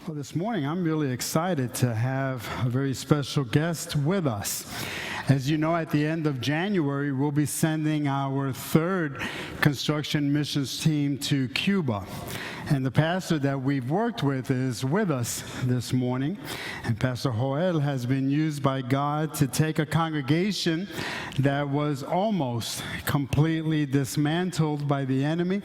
Well, this morning I'm really excited to have a very special guest with us. As you know, at the end of January, we'll be sending our third construction missions team to Cuba. And the pastor that we've worked with is with us this morning. And Pastor Joel has been used by God to take a congregation that was almost completely dismantled by the enemy.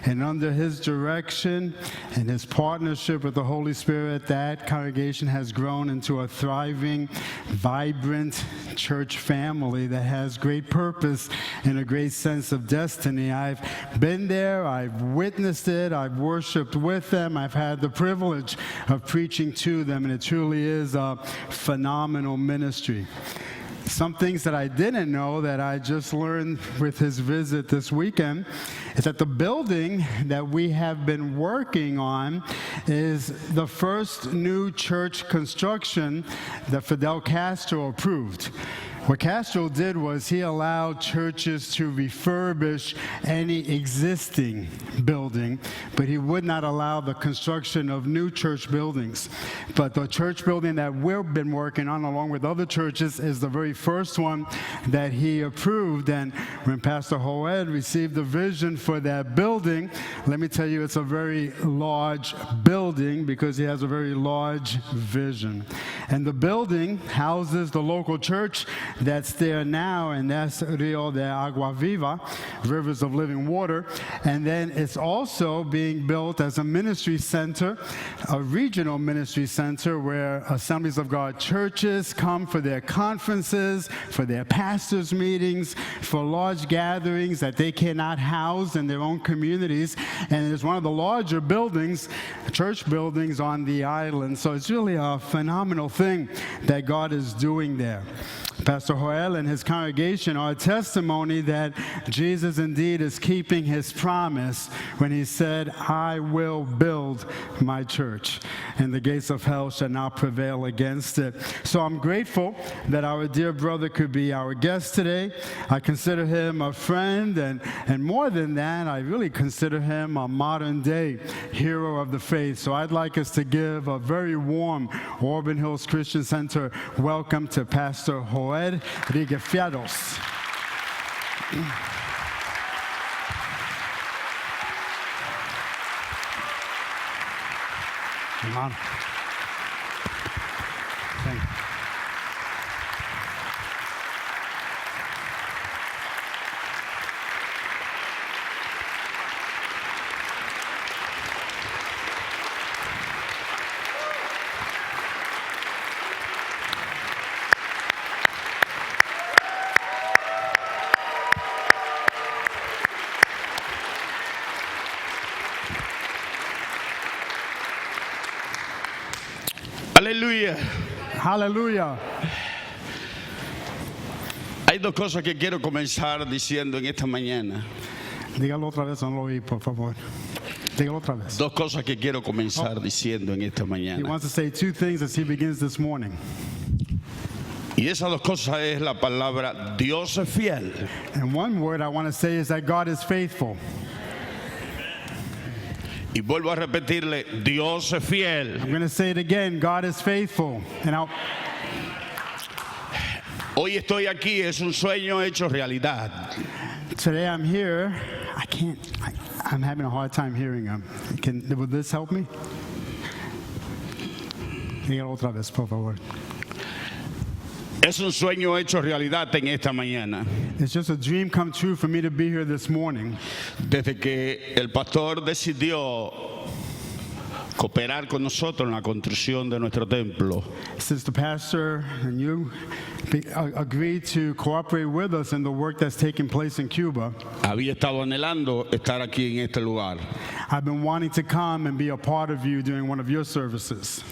And under his direction and his partnership with the Holy Spirit, that congregation has grown into a thriving, vibrant church family that has great purpose and a great sense of destiny. I've been there, I've witnessed it, I've worshiped with them, I've had the privilege of preaching to them, and it truly is a phenomenal ministry. Some things that I didn't know that I just learned with his visit this weekend is that the building that we have been working on is the first new church construction that Fidel Castro approved. What Castro did was he allowed churches to refurbish any existing building, but he would not allow the construction of new church buildings. But the church building that we've been working on, along with other churches, is the very first one that he approved. And when Pastor Joel received the vision for that building, let me tell you, it's a very large building because he has a very large vision. And the building houses the local church that's there now, and that's Rio de Agua Viva, Rivers of Living Water. And then it's also being built as a ministry center, a regional ministry center where Assemblies of God churches come for their conferences, for their pastors' meetings, for large gatherings that they cannot house in their own communities. And it's one of the larger buildings, church buildings on the island. So it's really a phenomenal thing that God is doing there. Pastor Joel and his congregation are a testimony that Jesus indeed is keeping his promise when he said, I will build my church, and the gates of hell shall not prevail against it. So I'm grateful that our dear brother could be our guest today. I consider him a friend, and more than that, I really consider him a modern-day hero of the faith. So I'd like us to give a very warm Auburn Hills Christian Center welcome to Pastor Joel Riguefiados. Amen. Thank you. Aleluya. Aleluya. Hay dos cosas que quiero comenzar diciendo en esta mañana. Dígalo otra vez, no lo oí, por favor. Dígalo otra vez. Dos cosas que quiero comenzar diciendo en esta He mañana. wants to say two things as he begins this morning. Y esas dos cosas es la palabra Dios es fiel. And one word I want to say is that God is faithful. Y vuelvo a repetirle, Dios es fiel. I'm going to say it again, God is faithful. And Hoy estoy aquí, es un sueño hecho realidad. today I'm here. I'm having a hard time hearing him. Will this help me? Dígalo otra vez, por favor. Es un sueño hecho realidad en esta mañana. It's just a dream come true for me to be here this morning. Desde que el pastor decidió cooperar con nosotros en la construcción de nuestro templo, Since the pastor and you agreed to cooperate with us in the work that's taking place in Cuba, había estado anhelando estar aquí en este lugar. I've been wanting to come and be a part of you during one of your services.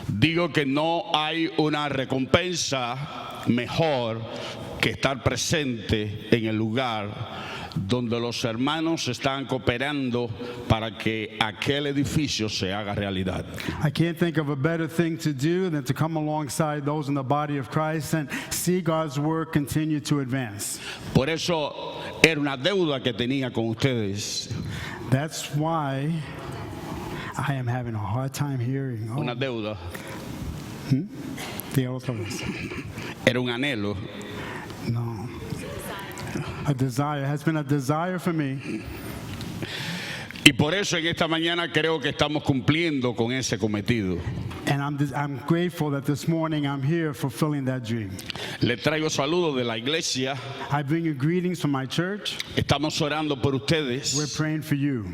Digo que no hay una recompensa mejor que estar presente en el lugar donde los hermanos están cooperando para que aquel edificio se haga realidad. I can't think of a better thing to do than to come alongside those in the body of Christ and see God's work continue to advance. Por eso era una deuda que tenía con ustedes. That's why I am having a hard time hearing. Oh, una deuda, the otra vez. era un anhelo. No. A desire has been a desire for me. Y por eso en esta mañana creo que estamos cumpliendo con ese cometido. And I'm grateful that this morning I'm here fulfilling that dream. Le traigo saludos de la iglesia. I bring you greetings from my church. Estamos orando por ustedes. We're praying for you.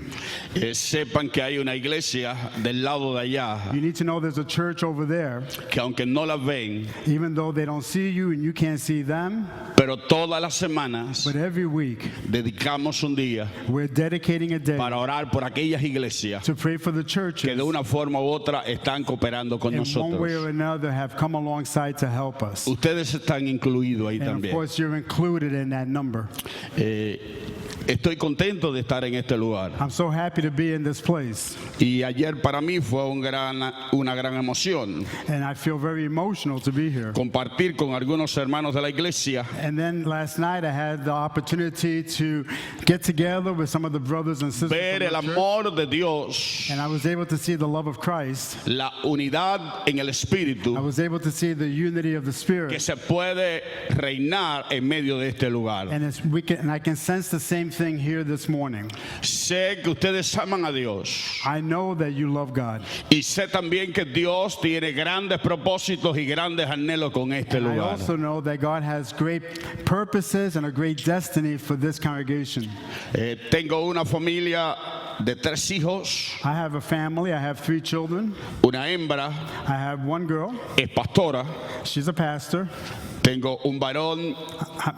Sepan que hay una iglesia del lado de allá You need to know there's a church over there, que aunque no la ven, even though they don't see you and you can't see them, pero todas las semanas but every week dedicamos un día we're dedicating a day para orar por aquellas iglesias to pray for the que churches de una forma u otra están cooperando con in one way nosotros. or another have come alongside to help us. Ustedes están incluidos ahí And of también. course you're included in that number. Estoy contento de estar en este lugar. I'm so happy to be in this place, Y ayer para mí fue una gran emoción and I feel very emotional to be here. compartir con algunos hermanos de la iglesia And then last night I had the opportunity to get together with some of the brothers and sisters ver el from the church, amor de Dios, and I was able to see the love of Christ. la unidad en el I espíritu was able to see the unity of the que Spirit, se puede reinar en medio de este lugar. and I can sense the same thing here this morning. Sé que ustedes aman a Dios I know that you love God. y sé también que Dios tiene grandes propósitos y grandes anhelos con este And I lugar. also know that God has great purposes and a great destiny for this congregation. Tengo una familia de 3 hijos, I have a family. I have 3 children. una hembra, I have one girl. es pastora. She's a pastor. Tengo un varón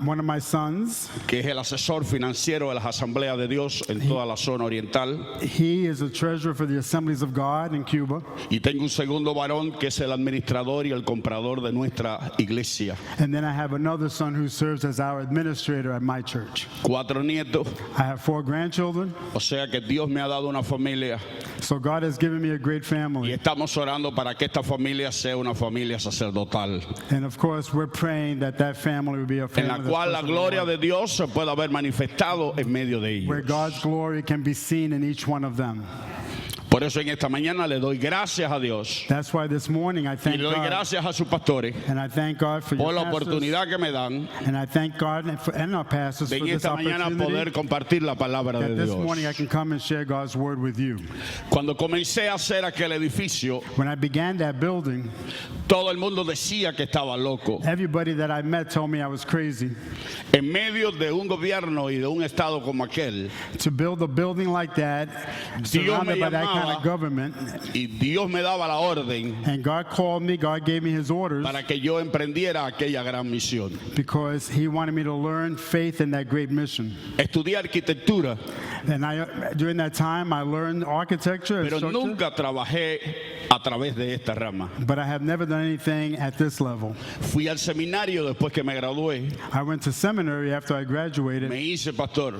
One of my sons, que es el asesor financiero de las asambleas de Dios en toda la zona oriental. he is a treasurer for the Assemblies of God in Cuba. Y tengo un segundo varón que es el administrador y el comprador de nuestra iglesia. And then I have another son who serves as our administrator at my church. 4 nietos, I have 4 grandchildren. o sea que Dios me ha dado una familia So God has given me a great y family. estamos orando para que esta familia sea una familia sacerdotal, And of course, we're praying that that family will be a en la family cual la that's gloria de Dios se pueda ver manifestado en medio de where ellos. God's glory can be seen in each one of them. Por eso en esta mañana le doy gracias a Dios That's why this morning I y thank le doy God. gracias a sus pastores And I thank God for por your la pastors. oportunidad que me dan And I thank God and our pastors de for en this esta mañana poder opportunity compartir la palabra that de this Dios. morning I can come and share God's word with you. Cuando comencé a hacer aquel edificio, When I began that building, todo el mundo decía que estaba loco. everybody that I met told me I was crazy. En medio de un gobierno y de un estado como aquel, To build a building like that, surrounded by that kind of llamaba. government, y Dios me daba la orden and God called me, God gave me his orders para que yo emprendiera aquella gran misión. because he wanted me to learn faith in that great mission. Estudié arquitectura, And during that time, I learned architecture and pero structure, nunca trabajé a través de esta rama. but I have never done anything at this level. Fui al seminario después que me gradué, I went to seminary after I graduated, me hice pastor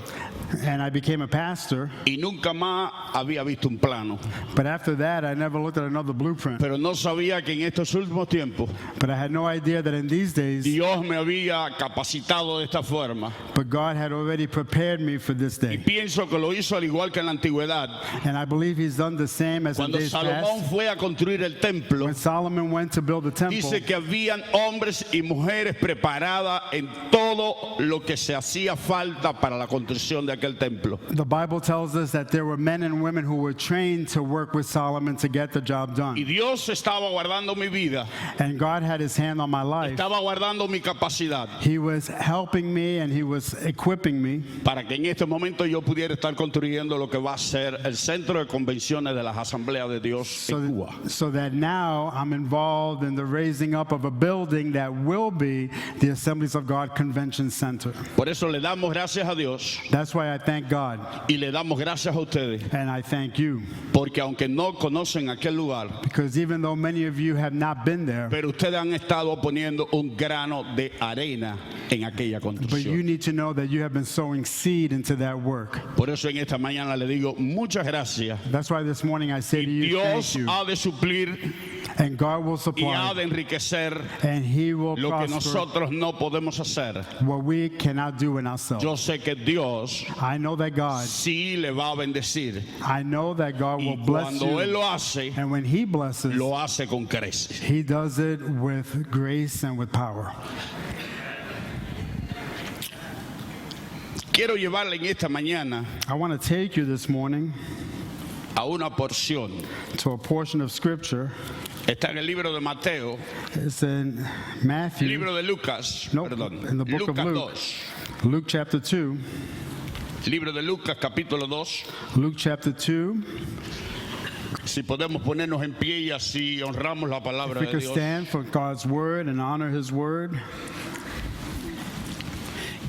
and I became a pastor. y nunca más había visto un plano. But after that, I never looked at another blueprint. Pero no sabía que en estos últimos tiempos But I had no idea that in these days, Dios me había capacitado de esta forma. but God had already prepared me for this Y day. pienso que lo hizo al igual que en la antigüedad. And I believe he's done the same as in Cuando days Salomón past. fue a construir el templo, When Solomon went to build the temple, dice que habían hombres y mujeres preparadas en todo lo que se hacía falta para la construcción de aquel templo. the Bible tells us that there were men and women who were trained to work with Solomon to get the job Y done. Dios estaba guardando mi vida, And God had his hand on my life. estaba guardando mi capacidad He was helping me and he was equipping me para que en este momento yo pudiera estar construyendo lo que va a ser el centro de convenciones de las asambleas de Dios en Cuba. so that now I'm involved in the raising up of a building that will be the Assemblies of God Convention Center. Por eso le damos gracias a Dios That's why I thank God y le damos gracias a ustedes, and I thank you, porque aunque no conocen aquel lugar, because even though many of you have not been there, pero ustedes han estado poniendo un grano de arena en aquella but you construcción. need to know that you have been sowing seed into that work. Por eso en esta mañana le digo muchas gracias. That's why this morning I say to you, Dios thank you. ha de suplir And God will y ha supply. de enriquecer And He will lo que prosper nosotros no podemos hacer. what we cannot do in ourselves. Yo sé que Dios I know that God, sí le va a bendecir. I know that God will Y bless cuando Él you. lo hace, And when He blesses, lo hace con creces. He does it with grace and with power. Quiero llevarle en esta mañana I want to take you this morning a una porción. to a portion of Scripture. Está en el libro de Mateo, It's in Matthew, libro de Lucas, no, perdón, in the book of Lucas Luke. 2. Luke chapter 2. Libro de Lucas, capítulo 2. Luke chapter 2. Si podemos ponernos en pie y así honramos la If palabra we de could Dios. stand for God's word and honor His word.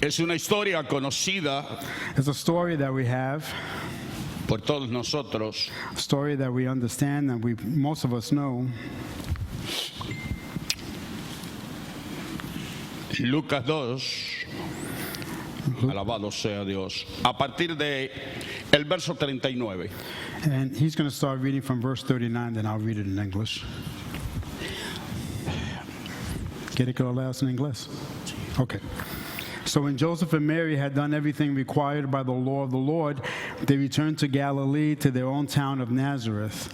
Es una historia conocida It's a story that we have, por todos nosotros. a story that we understand and most of us know. Lucas 2, alabado sea Dios. A partir de el verso 39. And he's going to start reading from verse 39, then I'll read it in English. ¿Quiere que lo leas en inglés? Okay. So when Joseph and Mary had done everything required by the law of the Lord, they returned to Galilee to their own town of Nazareth.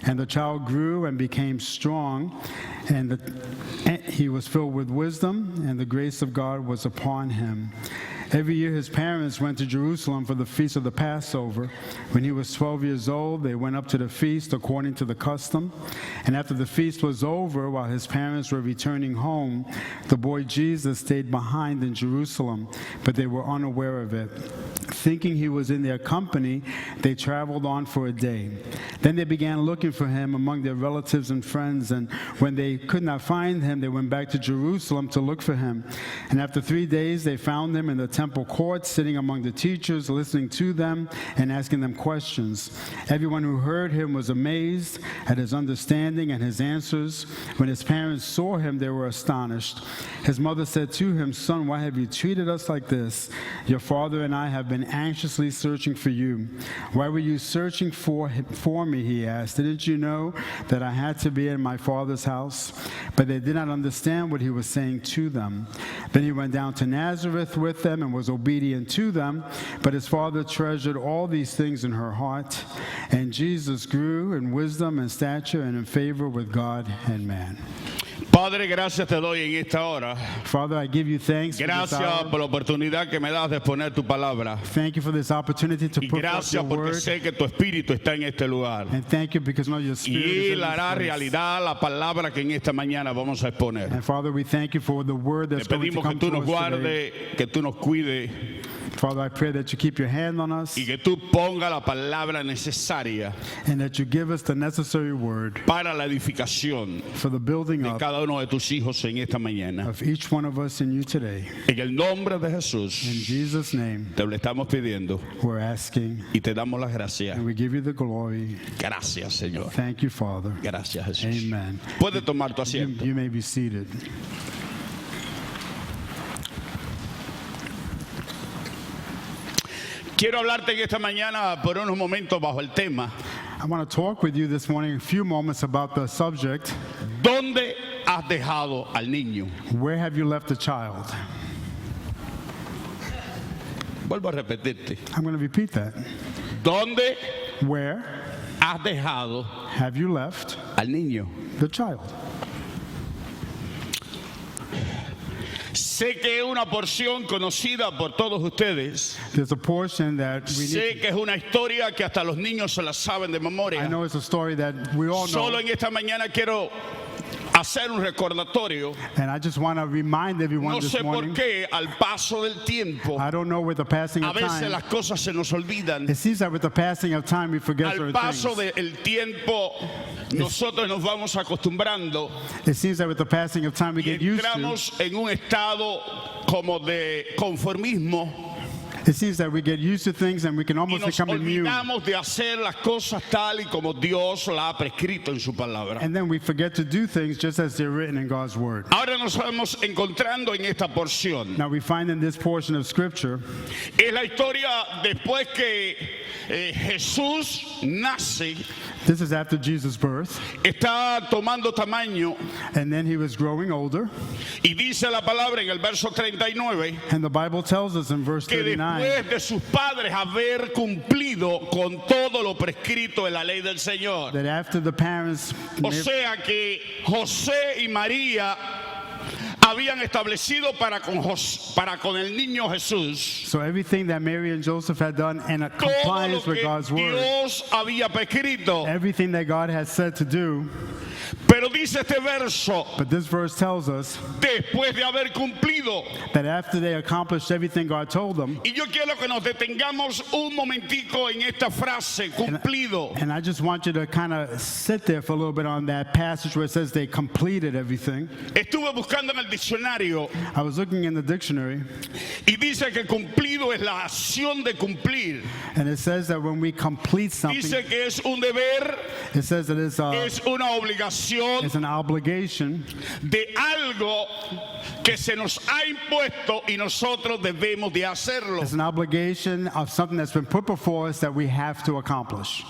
And the child grew and became strong, and he was filled with wisdom, and the grace of God was upon him. Every year his parents went to Jerusalem for the feast of the Passover. When he was 12 years old, they went up to the feast according to the custom. And after the feast was over, while his parents were returning home, the boy Jesus stayed behind in Jerusalem, but they were unaware of it. Thinking he was in their company, they traveled on for a day. Then they began looking for him among their relatives and friends, and when they could not find him, they went back to Jerusalem to look for him. And after 3 days, they found him in the temple courts, sitting among the teachers, listening to them and asking them questions. Everyone who heard him was amazed at his understanding and his answers. When his parents saw him, they were astonished. His mother said to him, "Son, why have you treated us like this? Your father and I have been anxiously searching for you." "Why were you searching for me?" he asked. "Didn't you know that I had to be in my father's house?" But they did not understand what he was saying to them. Then he went down to Nazareth with them and was obedient to them. But his father treasured all these things in her heart. And Jesus grew in wisdom and stature and in favor with God and man. Padre, gracias te doy en esta hora. Father, I give you thanks for this Gracias hour. por la oportunidad que me das de exponer tu palabra. Thank you for this opportunity to Y put forth gracias your porque word. sé que tu espíritu está en este lugar. And thank you because I know your spirit Y is in Él hará this place. realidad la palabra que en esta mañana vamos a exponer. And Father, we thank you for the word Te that's going to pedimos que come tú to nos us today. guardes, que tú nos cuides Father, I pray that you keep your hand on us y que tú pongas la palabra necesaria and that you give us the necessary word para la edificación for the building de up cada uno de tus hijos en esta mañana. of each one of us in you today. En el nombre de In Jesús Jesus' name, te lo estamos pidiendo we're asking y te damos las gracias. and we give you the glory. Gracias, Señor. Thank you, Father. Gracias, Jesús. Amen. Puedes tomar tu You, asiento. you may be seated. Quiero hablarte en esta mañana por unos momentos bajo el tema I want to talk with you this morning a few moments about the subject, ¿dónde has dejado al niño? where have you left the child? Vuelvo a repetirte. I'm going to repeat that. ¿Dónde Where has dejado have you left al niño? the child? Sé que es una porción conocida por todos ustedes. There's a portion that we Sé need. que es una historia que hasta los niños se la saben de I memoria. know it's a story that we all Solo know, en esta mañana quiero hacer un recordatorio. and I just want to remind everyone No this sé por morning. qué al paso del tiempo I don't know with the passing a of veces time. las cosas se nos olvidan. It seems that with the passing of time we forget Al certain paso things. del tiempo nosotros nos vamos acostumbrando It seems that with the passing of time we y get used to. entramos en un estado como de conformismo It seems that we get used to things and we can y almost nos become immune. olvidamos de hacer las cosas tal y como Dios la ha prescrito en su palabra. And then we forget to do things just as they're written in God's word. Ahora nos estamos encontrando en esta porción. Now we find in this portion of scripture, Es la historia después que Jesús nace This is after Jesus' birth. está tomando tamaño And then he was growing older. y dice la palabra en el verso 39 And the Bible tells us in verse que 39 después de sus padres haber cumplido con todo lo prescrito en la ley del Señor. that after the parents, O sea que José y María habían establecido para con el niño Jesús so everything that Mary and Joseph had done in a todo lo compliance with que God's word, Dios había prescrito. everything that God had said to do. Pero dice este verso, But this verse tells us después de haber cumplido. that after they accomplished everything God told them, Y yo quiero que nos detengamos un momentico en esta frase, cumplido. and I just want you to kind of sit there for a little bit on that passage where it says they completed everything. Estuve buscando en el diccionario I was looking in the dictionary, y dice que cumplido es la acción de cumplir. and it says that when we complete something, Dice que es un deber, it says that it's una obligación an obligation de algo que se nos ha impuesto y nosotros debemos de hacerlo. It's an obligation of something that's been put before us that we have to accomplish.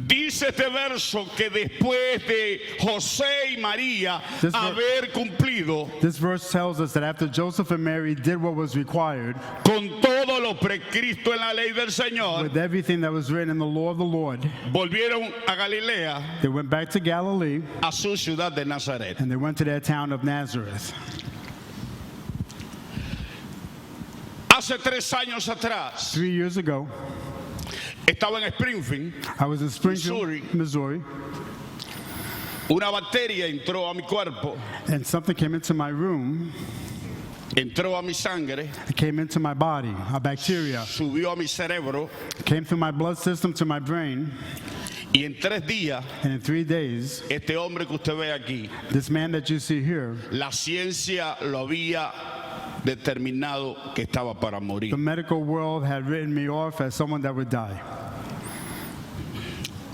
Dice este verso que después de José y María This ver- haber cumplido This verse tells us that after Joseph and Mary did what was required, con todo lo prescrito en la ley del Señor, with everything that was written in the law of the Lord, volvieron a Galilea, they went back to Galilee a su ciudad de Nazaret. and they went to their town of Nazareth. Hace 3 años atrás 3 years ago, estaba en Springfield, I was in Springfield, Missouri, una bacteria entró a mi cuerpo, and something came into my room. entró a mi sangre, It came into my body, a bacteria. subió a mi cerebro Came through my blood system to my brain, y en 3 días and in 3 days, este hombre que usted ve aquí, this man that you see here, la ciencia lo había determinado que estaba para morir. the medical world had written me off as someone that would die.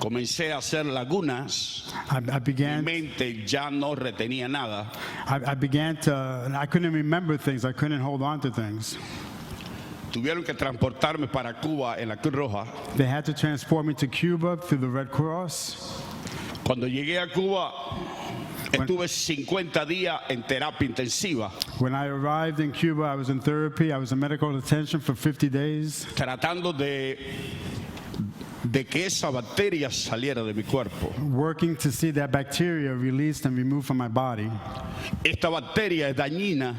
Comencé a hacer lagunas, I mi began mente ya no retenía nada. I began to, and I couldn't remember things. I couldn't hold on to things. Tuvieron que transportarme para Cuba en la Cruz Roja. They had to transport me to Cuba through the Red Cross. Cuando llegué a Cuba, estuve 50 días en terapia intensiva, When I arrived in Cuba, I was in therapy. I was in medical detention for 50 days, tratando de que esa bacteria saliera de mi cuerpo. working to see that bacteria released and removed from my body. Esta bacteria es dañina,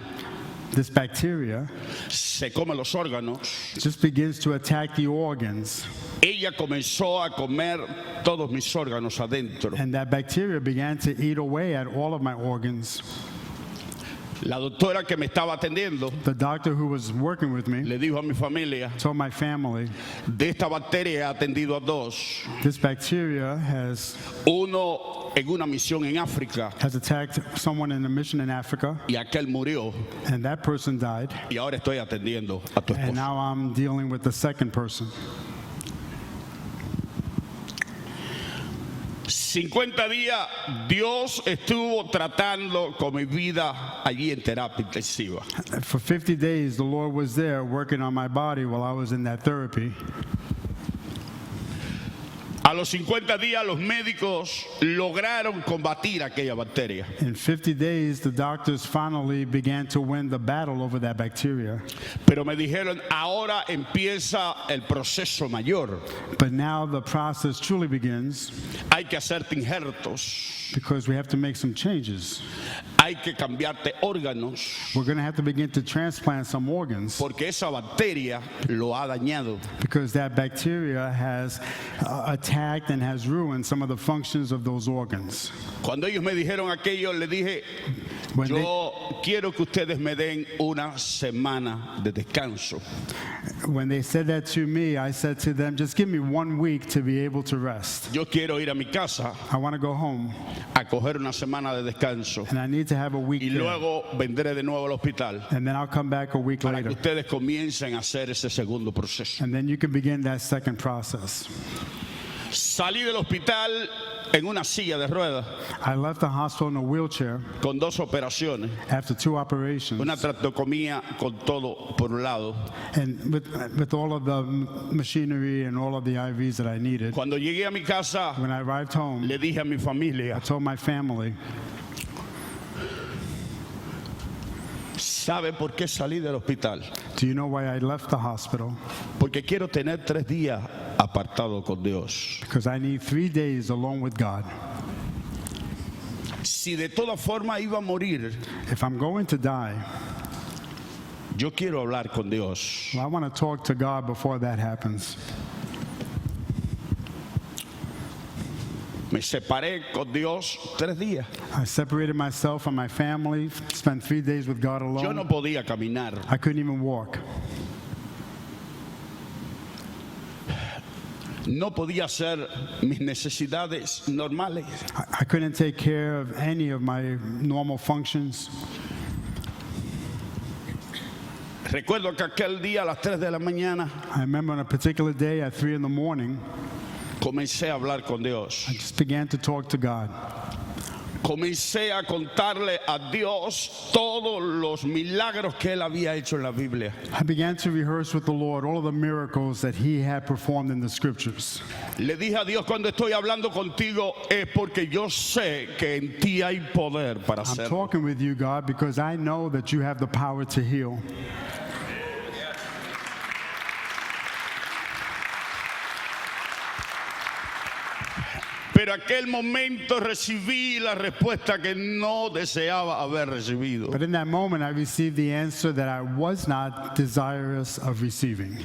This bacteria se come los órganos. just begins to attack the organs, Ella comenzó a comer todos mis órganos adentro. and that bacteria began to eat away at all of my organs. La doctora que me estaba atendiendo The doctor who was working with me le dijo a mi familia, told my family, de esta bacteria he atendido a 2. this bacteria has Uno en una misión en África attacked someone in a mission in Africa, y aquel murió and that person died, y ahora estoy atendiendo a tu and esposo. now I'm dealing with the second person. 50 días Dios estuvo tratando con mi vida allí en terapia intensiva. For 50 days, the Lord was there working on my body while I was in that therapy. A los 50 días los médicos lograron combatir aquella bacteria. In 50 days, the doctors finally began to win the battle over that bacteria. Pero me dijeron, ahora empieza el proceso mayor. But now the process truly begins Hay que hacerte injertos. because we have to make some changes. Hay que cambiarte órganos. We're going to have to begin to transplant some organs Porque esa bacteria lo ha dañado. because that bacteria has attacked and has ruined some of the functions of those organs. Cuando ellos me dijeron aquello, le dije, When yo quiero que ustedes me den una semana de descanso. When they said that to me, I said to them, just give me 1 week to be able to rest. Yo quiero ir a mi casa I want to go home, a coger una semana de descanso and I need to have a week y there. luego vendré de nuevo al hospital And then I'll come back a week para que later. ustedes comiencen a hacer ese segundo proceso. And then you can begin that second process. Salí del hospital en una silla de ruedas I left the hospital in a wheelchair con 2 operaciones, after 2 operations, una tractocomía con todo por un lado. and with all of the machinery and all of the IVs that I needed. Cuando llegué a mi casa, When I arrived home, le dije a mi I familia, told my family, ¿sabe por qué salí del hospital? do you know why I left the hospital? Porque quiero tener 3 días apartado con Dios. Because I need 3 days alone with God. Si de toda forma iba a morir, If I'm going to die, yo quiero hablar con Dios. well, I want to talk to God before that happens. Me separé con Dios 3 días. I separated myself from my family, spent 3 days with God alone. Yo no podía caminar. I couldn't even walk. No podía hacer mis necesidades normales. I couldn't take care of any of my normal functions. Recuerdo que aquel día a las 3 de la mañana I remember on a particular day at 3 in the morning, comencé a hablar con Dios. I just began to talk to God. Comencé a contarle a Dios todos los milagros que Él había hecho en la Biblia. I began to rehearse with the Lord all of the miracles that He had performed in the scriptures. Le dije a Dios, cuando estoy hablando contigo es porque yo sé que en ti hay poder para I'm hacerlo. talking with you, God, because I know that you have the power to heal. Pero aquel momento recibí la respuesta que no deseaba haber recibido. But in that moment, I received the answer that I was not desirous of receiving.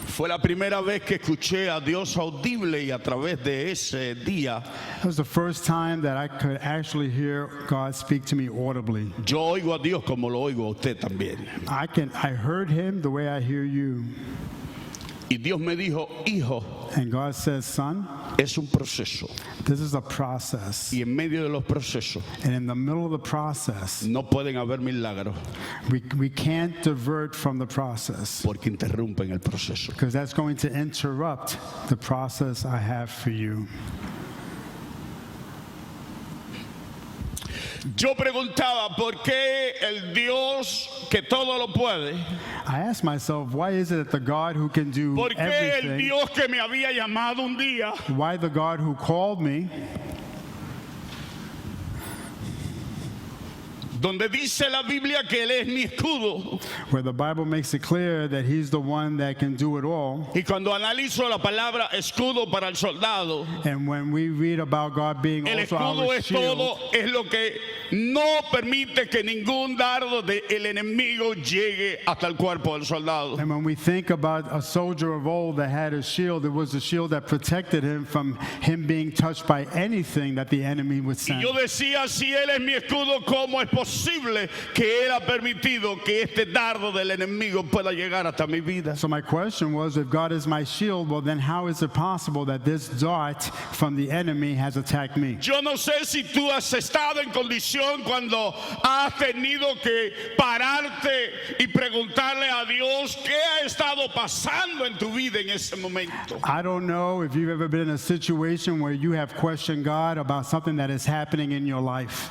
Fue la primera vez que escuché a Dios audible y a través de ese día It was the first time that I could actually hear God speak to me audibly. yo oigo a Dios como lo oigo a usted también. I heard Him the way I hear you. Y Dios me dijo, hijo, And God says, son, es un proceso. this is a process. Y en medio de los procesos And in the middle of the process, no pueden haber milagros we can't divert from the process, porque interrumpen el proceso. because that's going to interrupt the process I have for you. Yo preguntaba, ¿por qué el Dios que todo lo puede? I asked myself, why is it that the God who can do ¿Por qué el everything, Dios que me había llamado un día why the God who called me, donde dice la Biblia que Él es mi escudo? where the Bible makes it clear that He's the one that can do it all? Y cuando analizo la palabra escudo para el soldado, And when we read about God being el also escudo our es shield, todo, es lo que no permite que ningún dardo del enemigo llegue hasta el cuerpo del soldado. and when we think about a soldier of old that had a shield, it was a shield that protected him from him being touched by anything that the enemy would Y send. yo decía, si Él es mi escudo, ¿cómo es posible que Él ha permitido que este dardo del enemigo pueda llegar hasta mi vida? So my question was, if God is my shield, well then how is it possible that this dart from the enemy has attacked me? Yo no sé si tú has estado en condición cuando has tenido que pararte y preguntarle a Dios qué ha estado pasando en tu vida en ese momento. I don't know if you've ever been in a situation where you have questioned God about something that is happening in your life.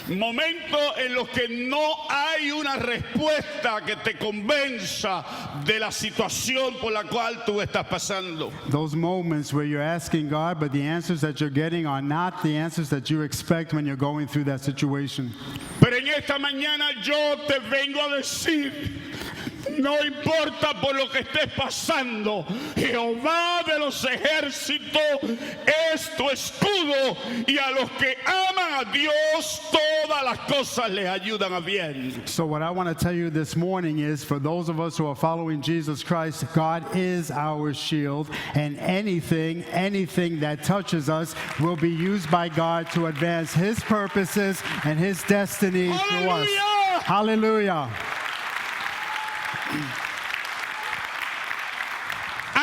Momentos en los que no hay una respuesta que te convenza de la situación por la cual tú estás pasando. Those moments where you're asking God, but the answers that you're getting are not the answers that you expect when you're going through that situation. Pero en esta mañana yo te vengo a decir, no importa por lo que estés pasando, Jehová de los ejércitos es tu escudo, y a los que aman a Dios todas las cosas les ayudan a bien. So what I want to tell you this morning is, for those of us who are following Jesus Christ, God is our shield, and anything that touches us will be used by God to advance His purposes and His destiny through us. Hay Hallelujah.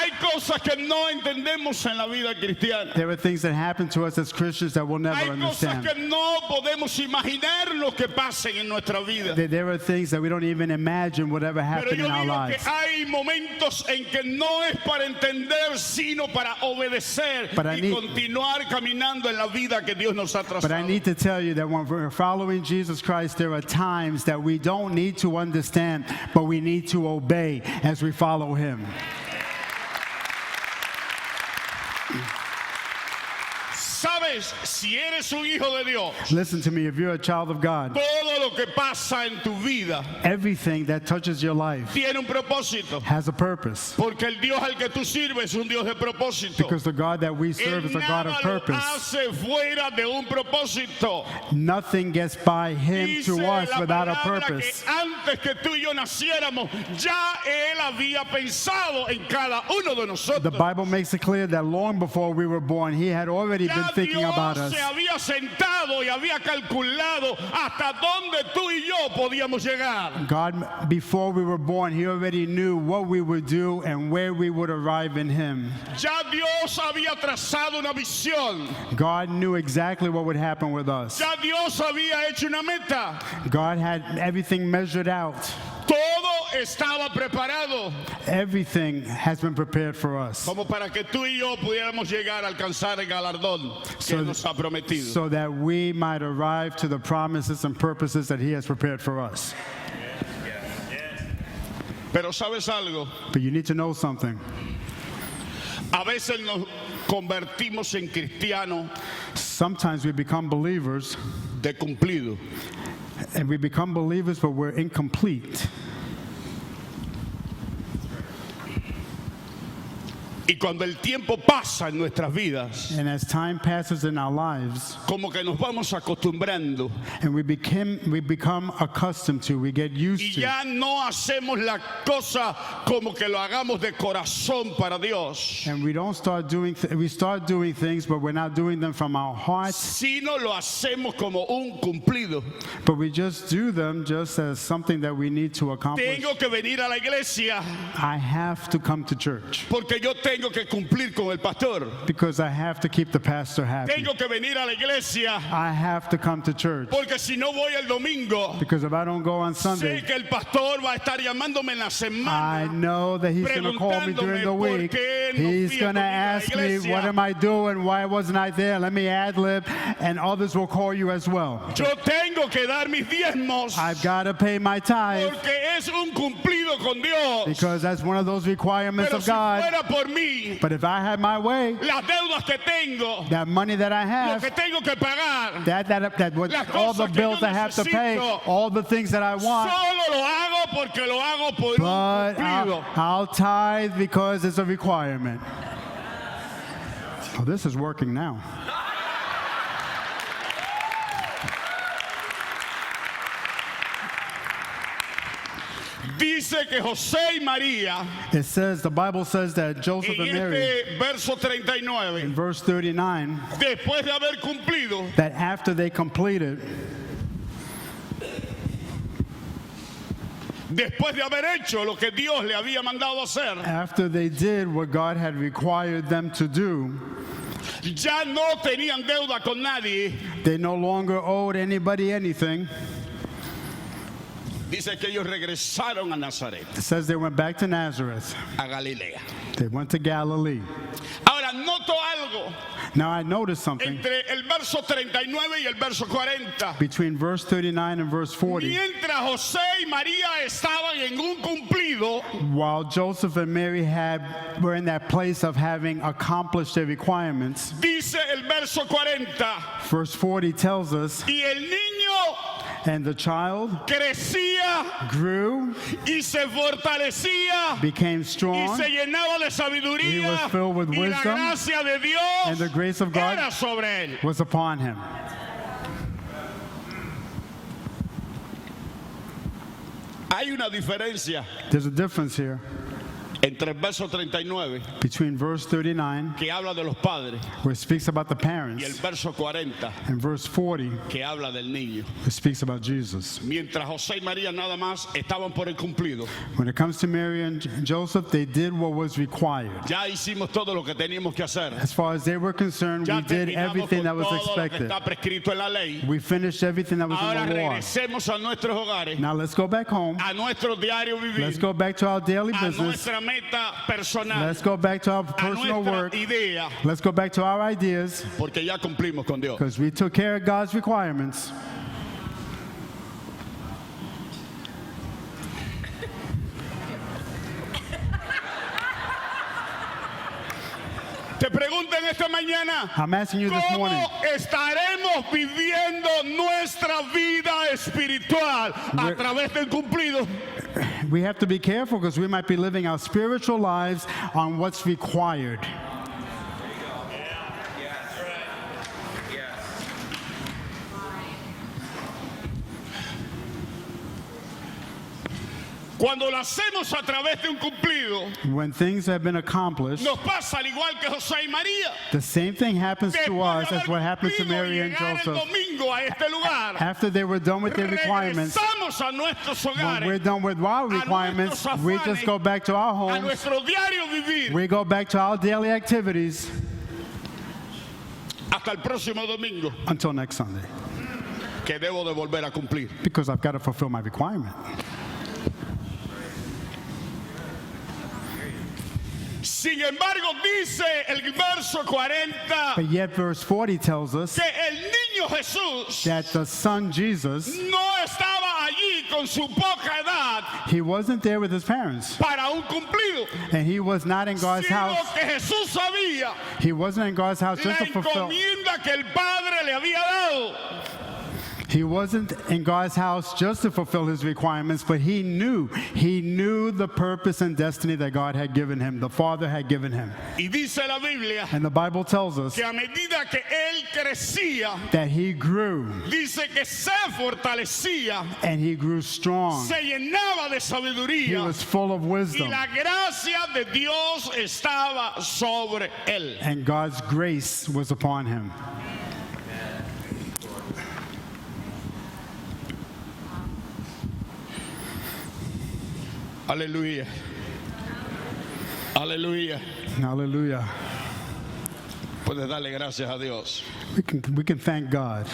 Hay cosas que no entendemos en la vida cristiana. There are things that happen to us as Christians that we'll never Hay cosas understand. que no podemos imaginarnos que pasen en nuestra vida. There are things that we don't even imagine would ever Pero happen yo in our digo que lives. hay momentos en que no es para entender, sino para obedecer But I y need- continuar caminando en la vida que Dios nos ha But I trazado. need to tell you that when we're following Jesus Christ, there are times that we don't need to understand, but we need to obey as we follow Him. Sabes, si eres un hijo de Dios, Listen to me, if you're a child of God, todo lo que pasa en tu vida everything that touches your life tiene un propósito. has a purpose. Porque el Dios al que tú sirves es un Dios de propósito. Because the God that we serve Él is a God of nada lo purpose. hace fuera de un propósito. Nothing gets by Him Dice to us la without a palabra purpose. que antes que tú y yo naciéramos, ya Él había pensado en cada uno de The nosotros. Bible makes it clear that long before we were born, He had already been Ya thinking about Dios us. se había sentado y había calculado hasta dónde tú y yo podíamos llegar. God, before we were born, He already knew what we would do and where we would arrive in Him. Ya Dios había trazado una visión. God knew exactly what would happen with us. Ya Dios había hecho una meta. God had everything measured out. Todo estaba preparado Everything has been prepared for us como para que tú y yo pudiéramos llegar a alcanzar el galardón que Él nos ha prometido. so that we might arrive to the promises and purposes that He has prepared for us. Pero ¿sabes algo? But you need to know something. A veces nos convertimos en cristianos Sometimes we become believers, de cumplido. and we become believers, but we're incomplete. Y cuando el tiempo pasa en nuestras vidas, And as time passes in our lives, como que nos vamos acostumbrando and we become accustomed to, we get y used to, ya no hacemos la cosa como que lo hagamos de corazón para Dios, and we don't start doing, we start doing things, but we're not doing them from our hearts, sino lo hacemos como un cumplido. but we just do them just as something that we need to accomplish. Tengo que venir a la iglesia I have to come to church porque yo tengo que cumplir con el pastor. because I have to keep the pastor happy. Tengo que venir a la iglesia I have to come to church porque si no voy el domingo, because if I don't go on sé Sunday, que el pastor va a estar llamándome en la I semana. know that he's going to call me during the Preguntándome por week. qué no He's fui el going to domingo a la ask me, iglesia. what am I doing? Why wasn't I there? Let me ad-lib. And others will call you as well. Yo tengo que dar mis diezmos I've got to pay my tithe porque es un cumplido con Dios. because that's one of those requirements Pero of si God. fuera por mí, But if I had my way, las deudas que tengo, that money that I lo have, que tengo que pagar, that all the cosas que yo bills I have to pay, necesito, all the things that I want, solo lo hago porque lo hago por un but cumplido. I'll tithe because it's a requirement. Oh, this is working now. Dice que José y María, It says, the Bible says that Joseph en and Mary, este verso in 39, verse 39, después de haber cumplido, that after they completed, después de haber hecho lo que Dios le había mandado hacer, after they did what God had required them to do, ya no tenían deuda con nadie. they no longer owed anybody anything. Dice que ellos regresaron a Nazaret, It says they went back to Nazareth. a Galilea. They went to Galilee. Ahora, noto algo Now I noticed something entre el verso 39 y el verso 40. between verse 39 and verse 40. Mientras José y María estaban en un cumplido, While Joseph and Mary were in that place of having accomplished their requirements, dice el verso 40, verse 40 tells us, y el niño and the child crecía grew, y se fortalecía became y strong, se llenaba de He sabiduría was filled with y la wisdom, gracia de and Dios the grace of God era sobre él. was upon him. Hay una diferencia There's a difference here entre el verso 39, between verse 39, que habla de los padres, where it speaks about the y el parents, verso 40, and verse 40, que habla del niño. it speaks about Jesus. Mientras José y María nada más estaban por el cumplido, When it comes to Mary and Joseph, they did what was required. ya hicimos todo lo que teníamos que hacer. As far as they were concerned, Ya we did terminamos everything con that was todo lo que expected. está prescrito en la ley. We finished everything that was Ahora in the law. regresemos a nuestros hogares, Now let's go back home. a nuestro diario Let's vivir, go back to our daily a business. nuestra meta personal, Let's go back to our a personal nuestra work. idea, Let's go back to our ideas, porque ya cumplimos con Dios. because we took care of God's requirements. Te pregunto en esta mañana, I'm asking you this morning, ¿cómo estaremos viviendo nuestra vida espiritual a We're- través del cumplido? we have to be careful because we might be living our spiritual lives on what's required. Cuando lo hacemos a través de un cumplido, When things have been accomplished, nos pasa al igual que José y María. the same thing happens to Después us de as haber what happened to cumplido Mary y and llegar el Joseph. domingo a este lugar, After they were done with their requirements, regresamos a nuestros when we're hogares, done with our requirements, nuestros we just afanes, go back to our a homes. nuestro diario vivir, We go back to our daily activities hasta el próximo domingo, until next Sunday, que debo de volver a cumplir. because I've got to fulfill my requirement. Sin embargo, dice el verso 40 But yet, verse 40 tells us que el niño Jesús that the son Jesus, no estaba allí con su poca edad he wasn't there with his parents, para un cumplido, and he was not in God's sino house. que Jesús sabía He wasn't in God's house just la to fulfill. encomienda que el Padre le había dado. He wasn't in God's house just to fulfill his requirements, but he knew the purpose and destiny that God had given him, the Father had given him. Y dice la Biblia And the Bible tells us que a medida que él crecía, that he grew, dice que se fortalecía, and he grew strong. se llenaba de He sabiduría was full of y wisdom, la gracia de Dios estaba sobre él. and God's grace was upon him. Aleluya. Aleluya. Hallelujah. Puedes darle gracias a Dios. We can thank God.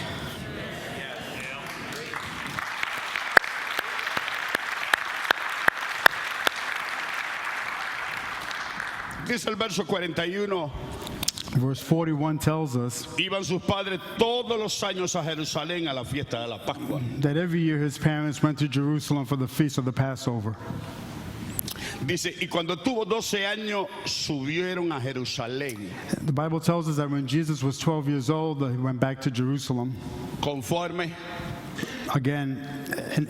Dice el verso 41, Verse 41 tells us iban sus padres todos los años a Jerusalén a la fiesta de la Pascua. that every year his parents went to Jerusalem for the feast of the Passover. Dice, y cuando tuvo 12 años subieron a Jerusalén The Bible tells us that when Jesus was 12 years old, he went back to Jerusalem, conforme again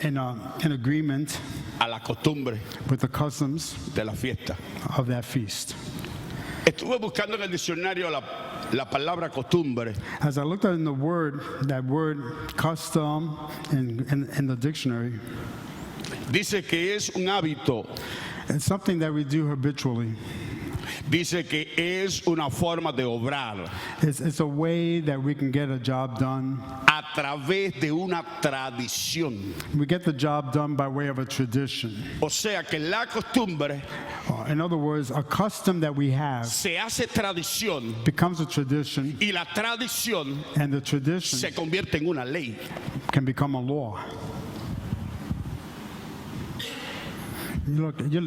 in agreement a la costumbre with the customs de la fiesta. of that feast. Estuve buscando en el diccionario la palabra costumbre As I looked at in the word, that word custom in the dictionary, dice que es un hábito, it's something that we do habitually. dice que es una forma de obrar It's a way that we can get a job done. a través de una tradición. We get the job done by way of a tradition. O sea que la costumbre In other words, a custom that we have se hace tradición becomes a tradition, y la tradición and the tradition se convierte en una ley. can become a law. Yo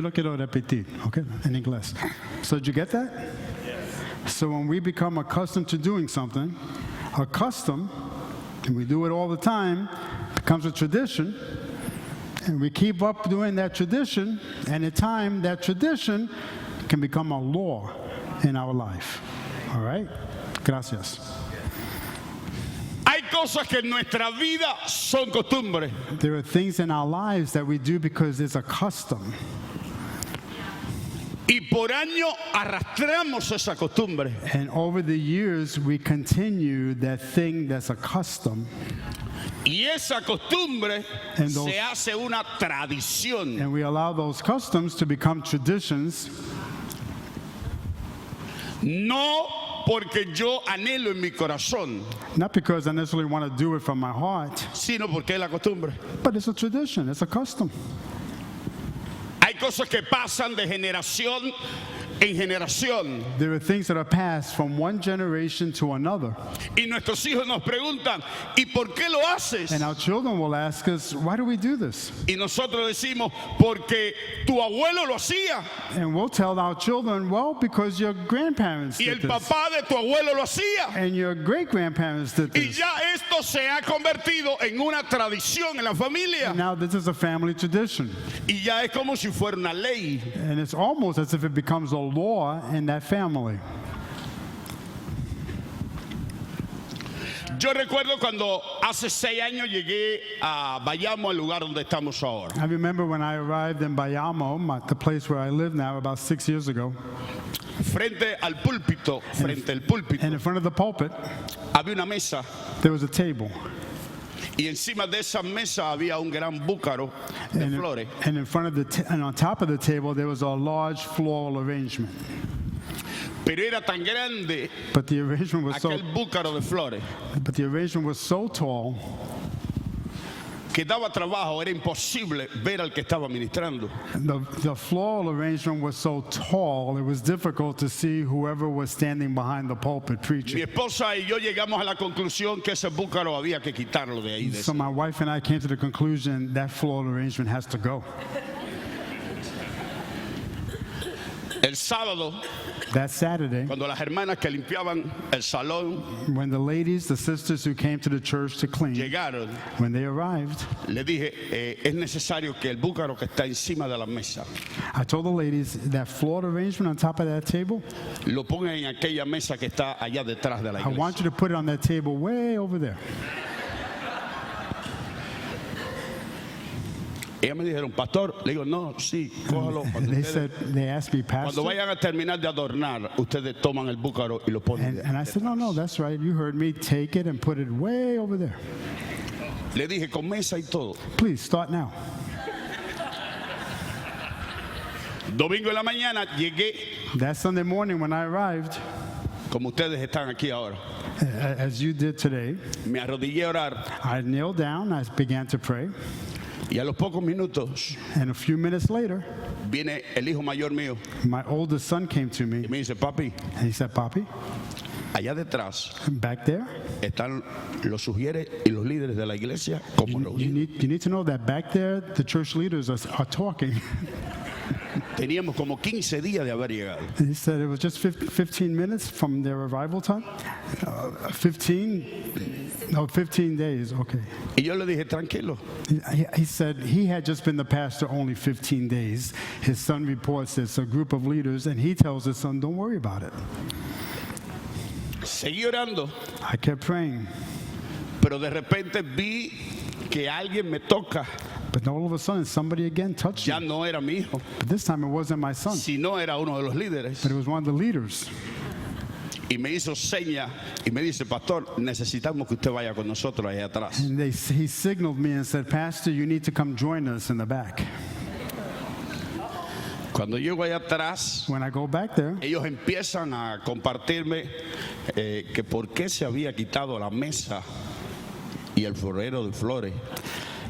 lo quiero repetir, okay, in inglés. So did you get that? So when we become accustomed to doing something, a custom, and we do it all the time, becomes a tradition, and we keep up doing that tradition, and in time, that tradition can become a law in our life. All right? Gracias. Hay cosas que en nuestra vida son costumbre. There are things in our lives that we do because it's a custom. Y por año arrastramos esa costumbre. And over the years, we continue that thing that's a custom. Y esa costumbre And those- se hace una tradición. And we allow those customs to become traditions, No porque yo anhelo en mi corazón, not because I necessarily want to do it from my heart, sino porque es la costumbre. but it's a tradition, it's a custom. Hay cosas que pasan de generación en generación. There are things that are passed from one generation to another. Y nuestros hijos nos preguntan, ¿y por qué lo haces? And our children will ask us, why do we do this? Y nosotros decimos, porque tu abuelo lo hacía And we'll tell our children, well, because your grandparents y did el this. papá de tu abuelo lo hacía. And your great-grandparents did Y this. ya esto se ha convertido en una tradición en la familia. Now this is a family tradition. Y ya es como si fuera una ley. And it's almost as if it becomes a law in that family. Yo recuerdo cuando hace 6 años llegué a Bayamo, el lugar donde estamos ahora. I remember when I arrived in Bayamo, the place where I live now, about 6 years ago, Frente al púlpito, frente al púlpito, and in front of the pulpit, había una mesa. there was a table. Y encima de esa mesa había un gran búcaro de And, flores. and in front of and on top of the table, there was a large floral arrangement. Pero era tan grande But the arrangement was aquel búcaro de flores so tall que daba trabajo, era imposible ver al que estaba ministrando. the floral arrangement was so tall, it was difficult to see whoever was standing behind the pulpit Mi preaching. esposa y yo llegamos a la conclusión que ese búcaro había que quitarlo de ahí. de So ese- my wife and I came to the conclusion that floral arrangement has to go. El sábado, That Saturday, cuando las hermanas que limpiaban el salón when the ladies, the sisters who came to the church to clean, llegaron, when they arrived, le dije, es necesario que el búcaro que está encima de la mesa I told the ladies that floral arrangement on top of that table, lo pongan en aquella mesa que está allá detrás de la I want iglesia. you to put it on that table way over there. Ellas me dijeron, pastor, le digo, no, sí, cójalo. And Cuando, they ustedes- they asked me, cuando Pastor, vayan a terminar de adornar, ustedes toman el búcaro y lo ponen. and I said, no, that's right. You heard me. Take it and put it way over there. Le dije, con mesa y todo. Please start now. Domingo en la mañana llegué, That Sunday morning when I arrived, como ustedes están aquí ahora. as you did today, Me arrodillé a orar I knelt down. I began to pray. y a los pocos minutos And a few minutes later, viene el hijo mayor mío my oldest son came to y me me dice, papi, and he said, Papi, allá detrás back there, están los sugieres y los líderes de la iglesia como you reunidos. need to know that back there, the church leaders are talking. Teníamos como 15 días de haber llegado. And he said it was just 15 minutes from their arrival time. 15 days, okay. Y yo le dije, tranquilo, He said he had just been the pastor only 15 days. His son reports it's a group of leaders, and he tells his son, don't worry about it. seguí orando, I kept praying, pero de repente vi que alguien me toca. but all of a sudden somebody again touched Ya me. no era mi hijo, But this time it wasn't my son, sino era uno de los líderes. but it was one of the leaders. Y me hizo seña y me dice, pastor, necesitamos que usted vaya con nosotros ahí atrás. And he signaled me and said, Pastor, you need to come join us in the back. Cuando llego allá atrás, When I go back there, ellos empiezan a compartirme que por qué se había quitado la mesa y el florero de flores.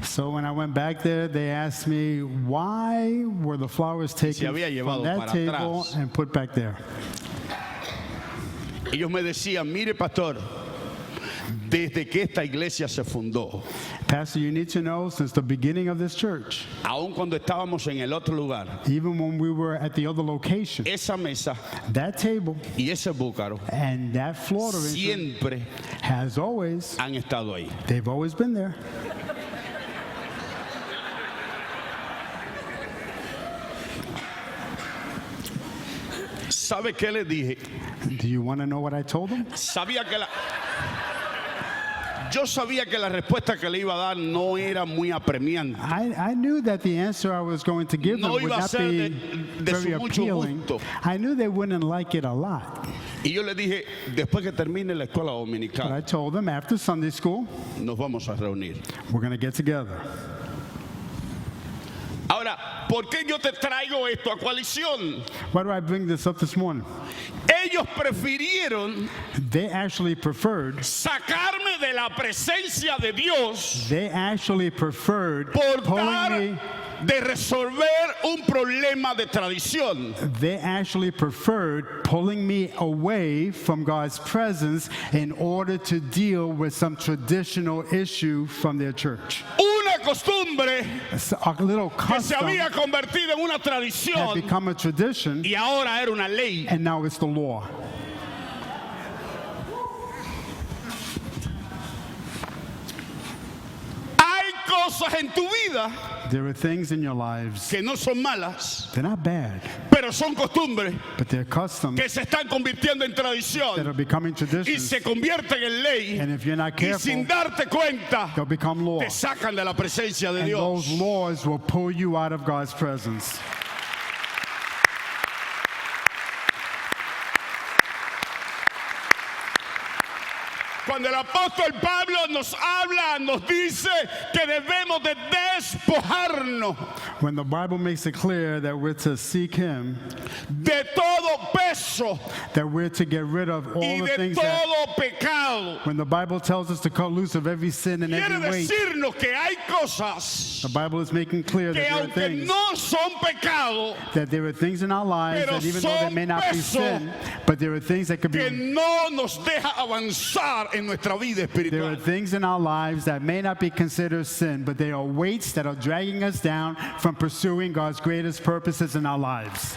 so when I went back there, they asked me why were the flowers taken había llevado from that para table atrás. and put back there. Ellos me decían, mire pastor, desde que esta iglesia se fundó, Pastor, you need to know, since the beginning of this church, aun cuando estábamos en el otro lugar, even when we were at the other location, esa mesa that table y ese búcaro and that floor arrangement siempre has always, han estado ahí. they've always been there. ¿Sabe qué les dije? Do you want to know what I told them? Sabía que yo sabía que la respuesta que le iba a dar no era muy apremiante. I knew that the answer I was going to give them No would iba a not ser be de very su mucho appealing. gusto. I knew they wouldn't like it a lot. Y yo le dije, después que termine la escuela But I dominical, told them after Sunday school, nos vamos a reunir. we're going to get together. Ahora, ¿por qué yo te traigo esto a coalición? Why do I bring this up this morning? Ellos prefirieron They actually preferred sacarme de la presencia de Dios pulling por me. de resolver un problema de tradición. They actually preferred pulling me away from God's presence in order to deal with some traditional issue from their church. Una costumbre A little que se custom había convertido en una had tradición become a tradition, y ahora era una ley. and now it's the law. Hay cosas en tu vida There are things in your lives, que no son malas, they're not bad, pero son costumbres but they're customs que se están convirtiendo en that tradición are becoming y traditions, se convierten en ley, and if you're not y sin careful, darte cuenta they'll become law. te sacan de la presencia de And those Dios. laws will pull you out of God's presence. Cuando el apóstol Pablo nos habla, nos dice que debemos de despojarnos When the Bible makes it clear that we're to seek Him, de todo peso that we're to get rid of all y the de things that, todo pecado, when the Bible tells us to cut loose of every sin and quiere every weight, decirnos que hay cosas the Bible is making clear que that there are aunque things, no son pecado, that there are things in our lives pero that even though they may not be son peso, sin, but there are things that could que be, no nos deja avanzar en nuestra vida there are espiritual. things in our lives that may not be considered sin, but they are weights that are dragging us down from pursuing God's greatest purposes in our lives.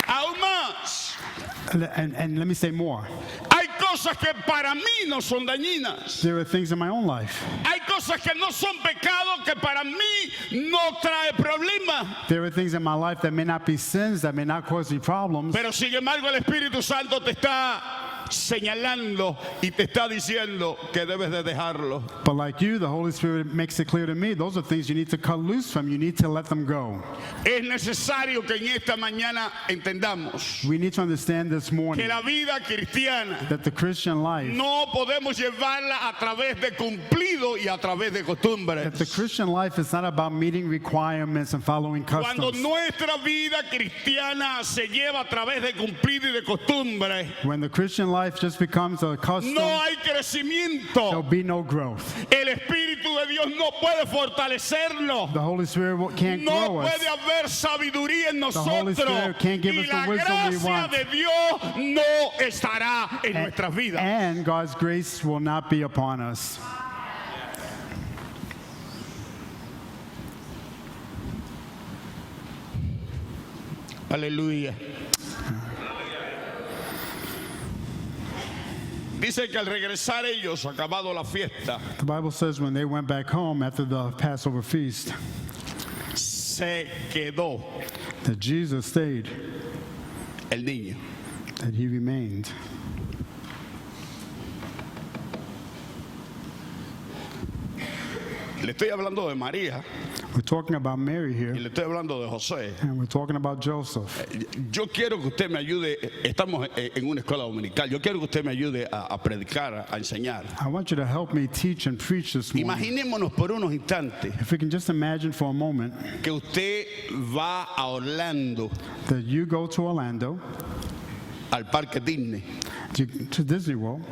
Aún más, And let me say more. hay cosas que para mí no son dañinas. There are things in my own life. Hay cosas que no son pecado que para mí no trae problema. There are things in my life that may not be sins, that may not cause me problems, Pero sin embargo el Espíritu Santo te está señalando y te está diciendo que debes de dejarlo. but like you, the Holy Spirit makes it clear to me, those are things you need to cut loose from. You need to let them go. Es necesario que en esta mañana entendamos We need to understand this que morning la vida cristiana that the Christian life, no podemos llevarla a través de cumplido y a través de that the costumbres. Christian life is not about meeting requirements and following Cuando customs. nuestra vida cristiana se lleva a través de cumplido y de costumbres, When the Christian life just becomes a custom, no hay there'll crecimiento. be no growth. El Espíritu de Dios no puede fortalecernos. The Holy Spirit can't No grow us. puede haber sabiduría en Holy nosotros. Spirit can't give Y us the la wisdom we gracia want. de Dios no estará en nuestras vidas. And God's grace will not be upon us. Aleluya. Dice que al regresar ellos, acabado la fiesta, The Bible says when they went back home after the Passover feast, se quedó that Jesus stayed, el niño. that He remained. Le estoy hablando de María We're talking about Mary y here, le estoy hablando de José. and we're talking about Joseph. Yo quiero que usted me ayude, estamos en una escuela dominical, yo quiero que usted me ayude a predicar, a enseñar. I want you to help me teach and preach this morning. Imaginémonos por unos instantes If we can just imagine for a moment que usted va a Orlando, that you go to Orlando, al parque Disney, to Disney World,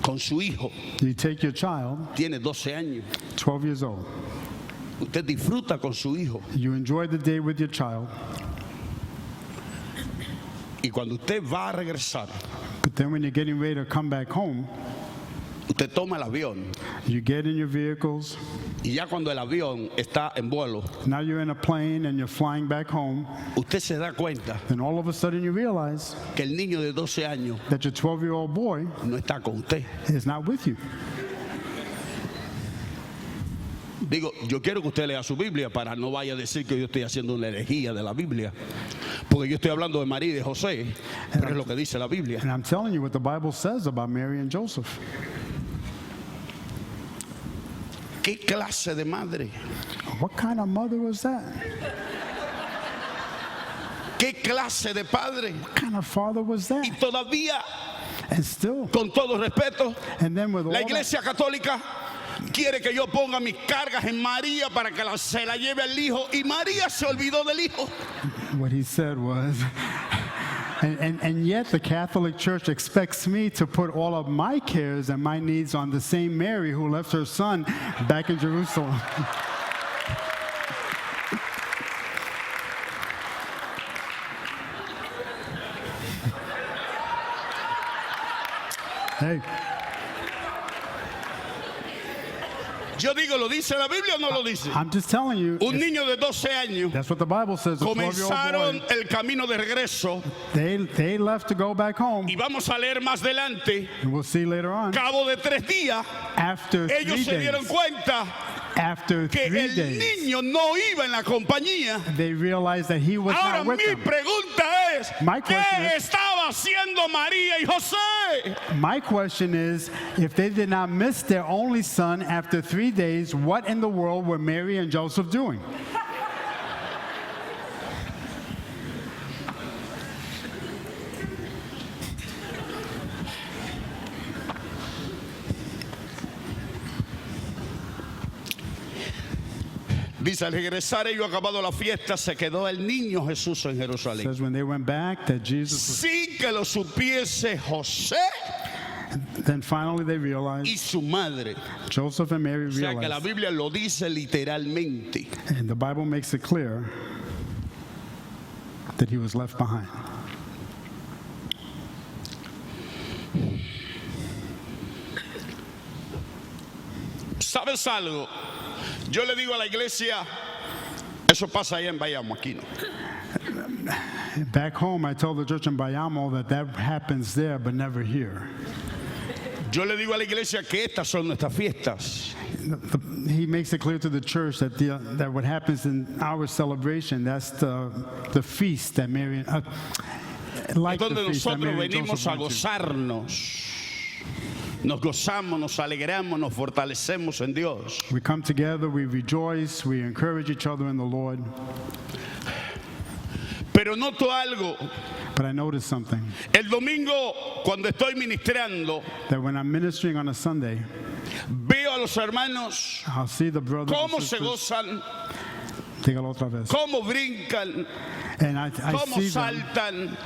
con su hijo, you take your child, tiene 12 años. 12 years old, Usted disfruta con su hijo you enjoy the day with your child, y cuando usted va a regresar, but then when you're getting ready to come back home, usted toma el avión you get in your vehicles, y ya cuando el avión está en vuelo, now you're in a plane and you're flying back home, usted se da cuenta then all of a sudden you realize que el niño de 12 años that your 12-year-old boy no está con usted. is not with you. Digo, yo quiero que usted lea su Biblia para no vaya a decir que yo estoy haciendo una herejía de la Biblia. Porque yo estoy hablando de María y de José, pero es lo que dice la Biblia. And I'm telling you what the Bible says about Mary and Joseph. ¿Qué clase de madre? What kind of mother was that? ¿Qué clase de padre? What kind of father was that? Y todavía, And still, con todo respeto, and then with all la that, Iglesia Católica quiere que yo ponga mis cargas en María para que se la lleve al hijo, y María se olvidó del hijo. what he said was, and yet the Catholic Church expects me to put all of my cares and my needs on the same Mary who left her son back in Jerusalem. Hey, Yo digo, ¿lo dice la Biblia o no lo dice? I'm just telling you, Un niño de 12 años that's what the Bible says. A 12-year-old comenzaron boy, el camino de regreso, they left to go back home, y vamos a leer más adelante. and we'll see later on. Cabo de 3 días, After 3 ellos se dieron days, cuenta after que 3 el days, niño no iba en la compañía. they realized that he was Ahora not with mi them. pregunta es, My ¿qué question is- estaba haciendo María y José? My question is, if they did not miss their only son after 3 days, what in the world were Mary and Joseph doing? Dice, al regresar ellos acabado la fiesta, se quedó el niño Jesús en It Jerusalén. says when they went back that Jesus was, Sin que lo supiese José then finally they y realized, su madre. Joseph and Mary O sea que la realized, Biblia lo dice literalmente. and the Bible makes it clear that he was left behind. ¿Sabes algo? Yo le digo a la iglesia, eso pasa allá en Bayamo, aquí no. Back home, I told the church in Bayamo that happens there, but never here. Yo le digo a la iglesia que estas son nuestras fiestas. He makes it clear to the church that that what happens in our celebration, that's the feast that Mary, like the Donde feast that nosotros Mary and venimos Joseph a went to. gozarnos. Nos gozamos, nos alegramos, nos fortalecemos en Dios. We come together, we rejoice, we encourage each other in the Lord. Pero noto algo. But I noticed something, El domingo, cuando estoy ministrando, that when I'm ministering on a Sunday, veo a los hermanos I'll see the brothers and cómo se sisters, gozan, dígalo otra vez, cómo brincan, and I cómo see them, saltan.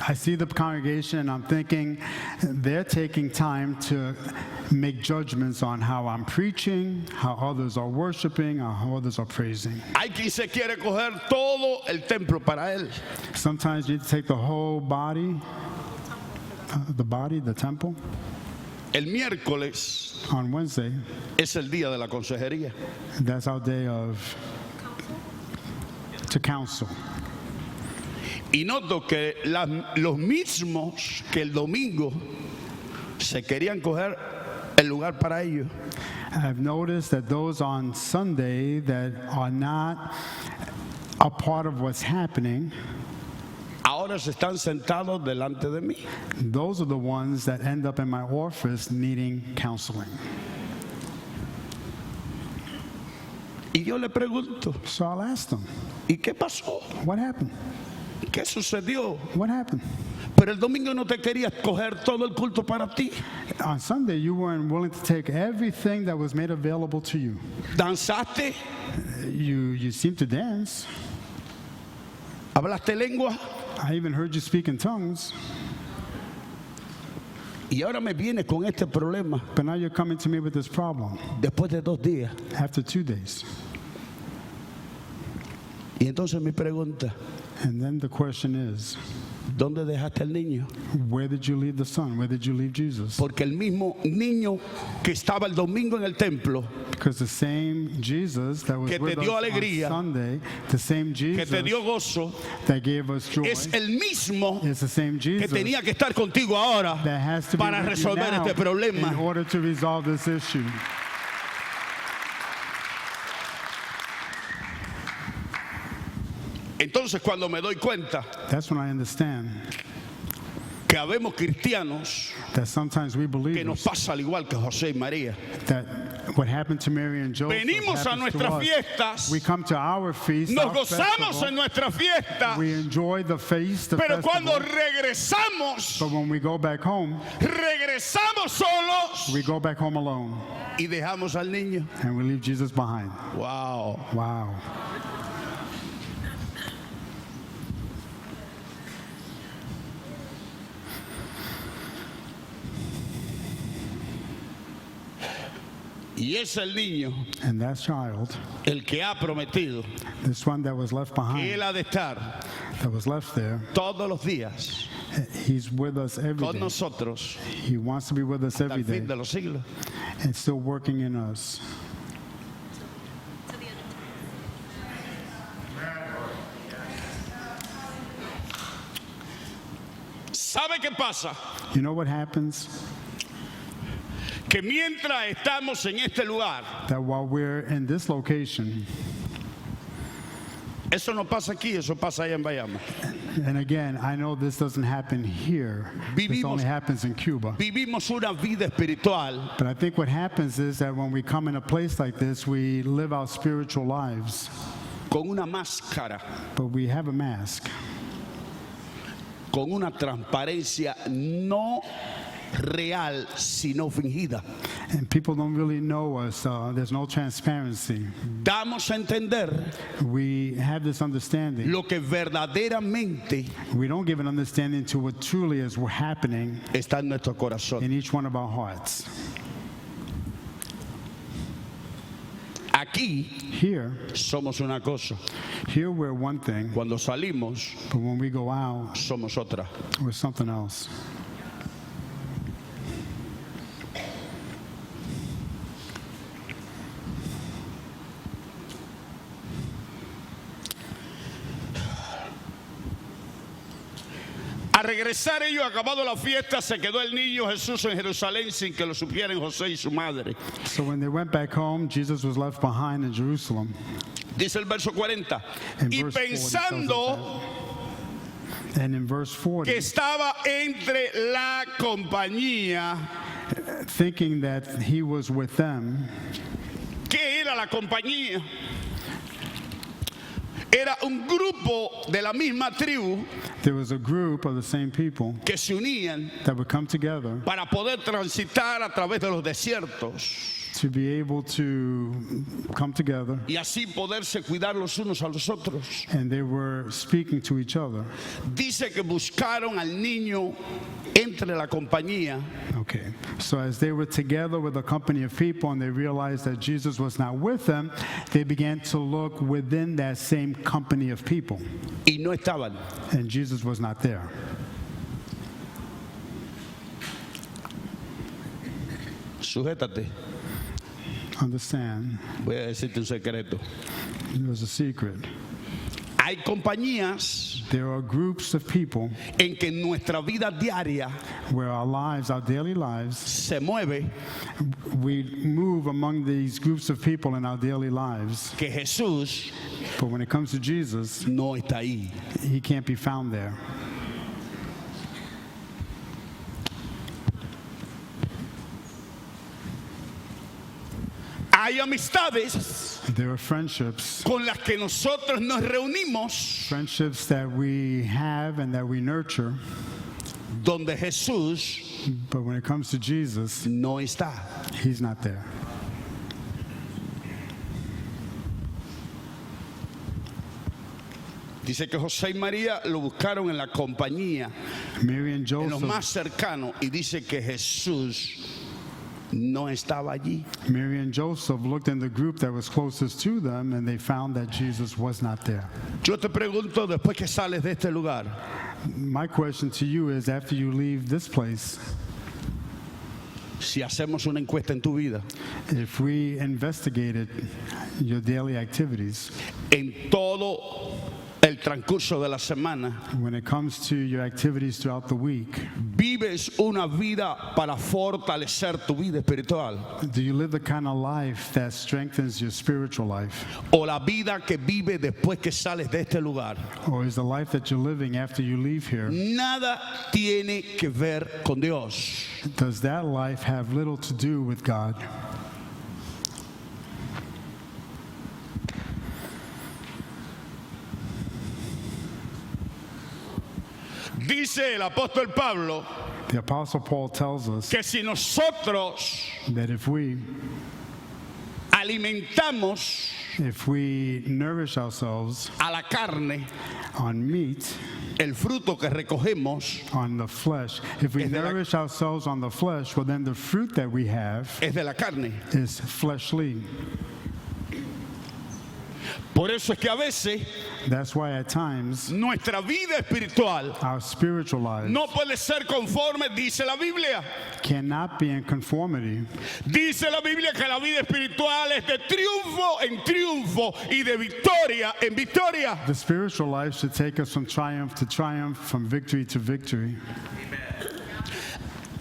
I see the congregation, and I'm thinking they're taking time to make judgments on how I'm preaching, how others are worshiping, or how others are praising. Hay quien se quiere coger todo el templo para él. Sometimes you need to take the whole body, the temple. El miércoles On Wednesday, es el día de la consejería. that's our day to counsel. Y noto que los mismos que el domingo se querían coger el lugar para ellos, I've noticed that those on Sunday that are not a part of what's happening, ahora se están sentados delante de mí. those are the ones that end up in my office needing counseling. Y yo le pregunto, So I'll ask them, ¿y qué pasó? what happened? ¿Qué sucedió? What happened? Pero el domingo no te querías coger todo el culto para ti. On Sunday, you weren't willing to take everything that was made available to you. ¿Danzaste? You seem to dance. ¿Hablaste lengua? I even heard you speak in tongues, Y ahora me vienes con este problema but now you're coming to me with this problem después de 2 días. after 2 days. Y entonces mi pregunta, And then the question is, ¿dónde dejaste al niño? where did you leave the son? Where did you leave Jesus? Porque el mismo niño que estaba el domingo en el templo, Because the same Jesus that was Que te with us dio on alegría, Sunday, the same que Jesus te dio gozo, that gave us joy, es el mismo is the same que Jesus tenía que estar contigo ahora that has to be para with you resolver now este in problema. order to resolve this issue. Entonces cuando me doy cuenta That's when I understand que habemos cristianos that sometimes we que believe nos pasa al igual que José y María. that what happened to Mary and Joseph Venimos a happens to nuestras us. fiestas, We come to our feast, nos our gozamos festival, en nuestra fiesta, we enjoy the feast, the pero cuando festival, regresamos, but when we go back home, regresamos solos we go back home alone y dejamos al niño. and we leave Jesus behind. Wow. Wow. Y es el niño And that child, el que ha prometido this one that was left que behind, él ha de estar that was left there, todos los días he's with us every con day. nosotros He wants to be with us hasta every el day fin de los siglos. and still working in us. ¿Sabe qué pasa? You know what happens? Que mientras estamos en este lugar, That while we're in this location, eso no pasa aquí, eso pasa allá en Bayama. and again, I know this doesn't happen here. This Vivimos- only happens in Cuba. Vivimos una vida espiritual But I think what happens is that when we come in a place like this, we live our spiritual lives, con una máscara, but we have a mask, con una transparencia no real, sino fingida. and people don't really know us. There's no transparency. Damos a entender We have this understanding. lo que verdaderamente We don't give an understanding to what truly is happening está en nuestro corazón. in each one of our hearts. Aquí Here, somos una cosa, here we're one thing, cuando salimos but when we go out, somos otra. we're something else. Al regresar ellos, acabado la fiesta, se quedó el niño Jesús en Jerusalén sin que lo supieran José y su madre. So when they went back home, Jesus was left behind in Jerusalem. Dice el verso 40. In Y verse 40 tells us pensando And in verse 40, que estaba entre la compañía. thinking that he was with them, ¿Qué era la compañía? Era un grupo de la misma tribu there was a group of the same people que se unían that would come together para poder transitar a través de los desiertos to be able to come together, y así poderse cuidar los unos a los otros. and they were speaking to each other. Dice que buscaron al niño entre la compañía Okay, so as they were together with a company of people and they realized that Jesus was not with them, they began to look within that same company of people, y no estaban. and Jesus was not there. Sujétate, Understand, voy a decirte un secreto. it was a secret. Hay compañías There are groups of people en que nuestra vida diaria where our lives, our daily lives, se mueve we move among these groups of people in our daily lives. que Jesús But when it comes to Jesus, no está ahí. he can't be found there. Hay amistades There are friendships, con las que nosotros nos reunimos friendships that we have and that we nurture. donde Jesús But when it comes to Jesus, no está. he's not there. Dice que José y María lo buscaron en la compañía, Mary and en los Joseph, más cercanos, y dice que Jesús no estaba allí. Mary and Joseph looked in the group that was closest to them and they found that Jesus was not there. Yo te pregunto, después que sales de este lugar, My question to you is, after you leave this place, si hacemos una encuesta en tu vida, if we investigated your daily activities, en todo el transcurso de la semana, when it comes to your activities throughout the week, vives una vida para fortalecer tu vida espiritual, do you live the kind of life that strengthens your spiritual life? o la vida que vives después que sales de este lugar, Or is the life that you're living after you leave here, nada tiene que ver con Dios. does that life have little to do with God? Dice el apóstol Pablo The Apostle Paul tells us que si nosotros that if we alimentamos nourish ourselves a la carne, on meat, el fruto que recogemos on the flesh, if we Es de la- nourish ourselves on the flesh, well, then the fruit that we have es de la carne. is fleshly. Por eso es que a veces That's why at times nuestra vida espiritual our spiritual lives no puede ser conforme, dice la Biblia. cannot be in conformity. Dice la Biblia que la vida espiritual es de triunfo en triunfo y de victoria en victoria. The spiritual life should take us from triumph to triumph, from victory to victory.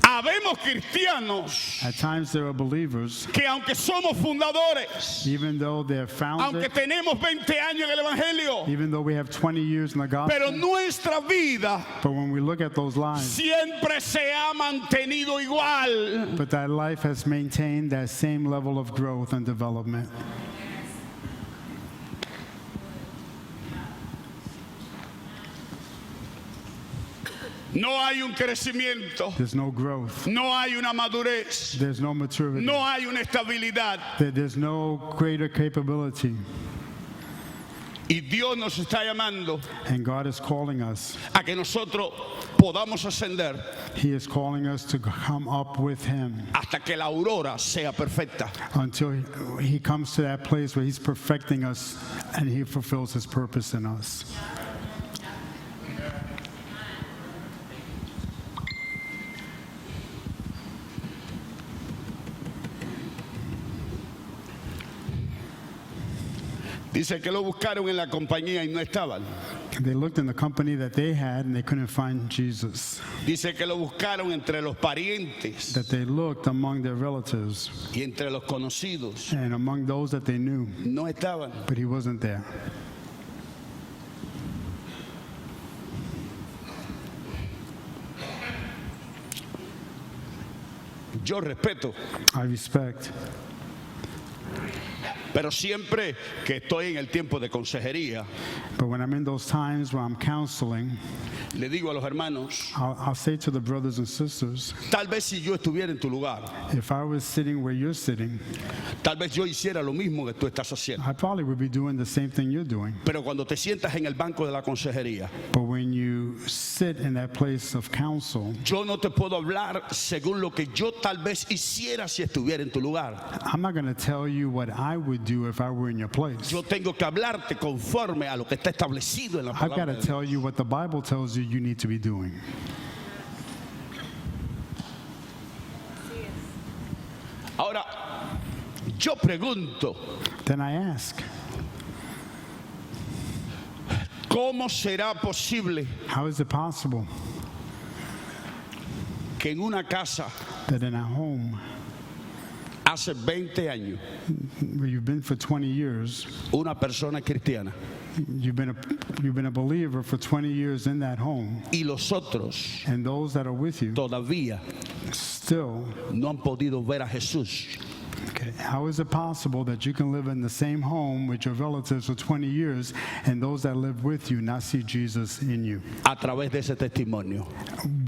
Habemos cristianos At times there are believers, que aunque somos fundadores, even though they're aunque founded, tenemos 20 años en el Evangelio, even though we have 20 years in the pero gospel, nuestra vida but when we look at those lives, siempre se ha mantenido igual. but that life has maintained that same level of growth and development. No hay un crecimiento, There's no growth. no hay una madurez, There's no maturity. no hay una estabilidad. There's no greater capability. Y Dios nos está llamando And God is calling us. a que nosotros podamos ascender He is calling us to come up with Him hasta que la aurora sea perfecta. until He comes to that place where He's perfecting us and He fulfills His purpose in us. Dice que lo buscaron en la compañía y no estaban. They looked in the company that they had and they couldn't find Jesus. Dice que lo buscaron entre los parientes That they looked among their relatives y entre los conocidos. and among those that they knew, No estaban. but He wasn't there. Yo respeto, I respect, pero siempre que estoy en el tiempo de consejería, but when I'm in those times where I'm counseling, le digo a los hermanos, I'll say to the brothers and sisters, tal vez si yo estuviera en tu lugar, if I was sitting where you're sitting, tal vez yo hiciera lo mismo que tú estás haciendo. I probably would be doing the same thing you're doing. Pero cuando te sientas en el banco de la consejería, But when you sit in that place of counsel, yo no te puedo hablar según lo que yo tal vez hiciera si estuviera en tu lugar. I'm not going to tell you what I would do if I were in your place. Yo tengo que hablarte conforme a lo que está establecido en la I've got palabra to de Dios. tell you what the Bible tells you need to be doing. Ahora, yo pregunto, Then I ask, ¿cómo será posible how is it possible que en una casa that in a home hace 20 años where you've been for 20 years, una persona cristiana you've been a believer for 20 years in that home, y los otros and those that are with you todavía still, no han podido ver a Jesús? okay, how is it possible that you can live in the same home with your relatives for 20 years and those that live with you not see Jesus in you? A través de ese testimonio.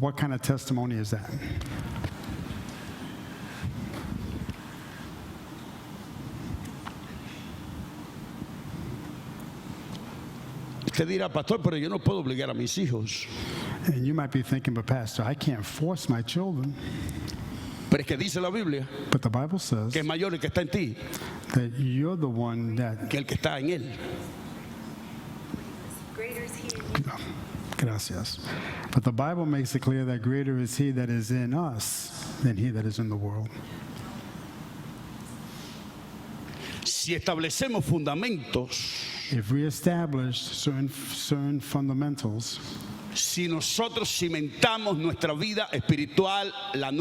What kind of testimony is that? Usted dirá, pastor, pero yo no puedo obligar a mis hijos. And you might be thinking, but Pastor, I can't force my children. Pero es que dice la Biblia But the Bible says que es mayor el que está en ti that you're the one that, que el que está en él. Greater is he in you. gracias. But the Bible makes it clear that greater is He that is in us than he that is in the world. Si establecemos fundamentos if we establish certain fundamentals, si nosotros cimentamos nuestra vida espiritual, la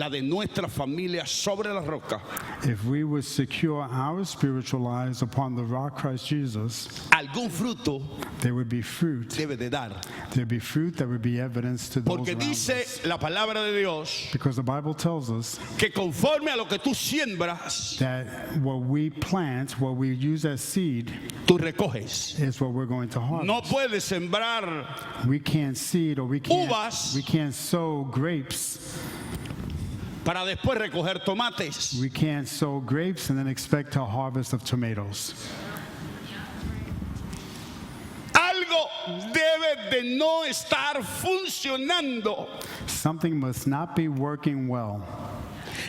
de nuestra familia sobre la roca, if we would secure our spiritual lives upon the rock Christ Jesus, algún fruto there would be fruit. debe de dar. There would be fruit that would be evidence to those Porque around dice us. la palabra de Dios Because the Bible tells us que conforme a lo que tú siembras, that what we plant, what we use as seed, tú recoges. is what we're going to harvest. No puedes sembrar We can't seed or we Uvas. can't sow grapes. para después recoger tomates. We can't sow grapes and then expect a harvest of tomatoes. Algo debe de no estar funcionando Something must not be working well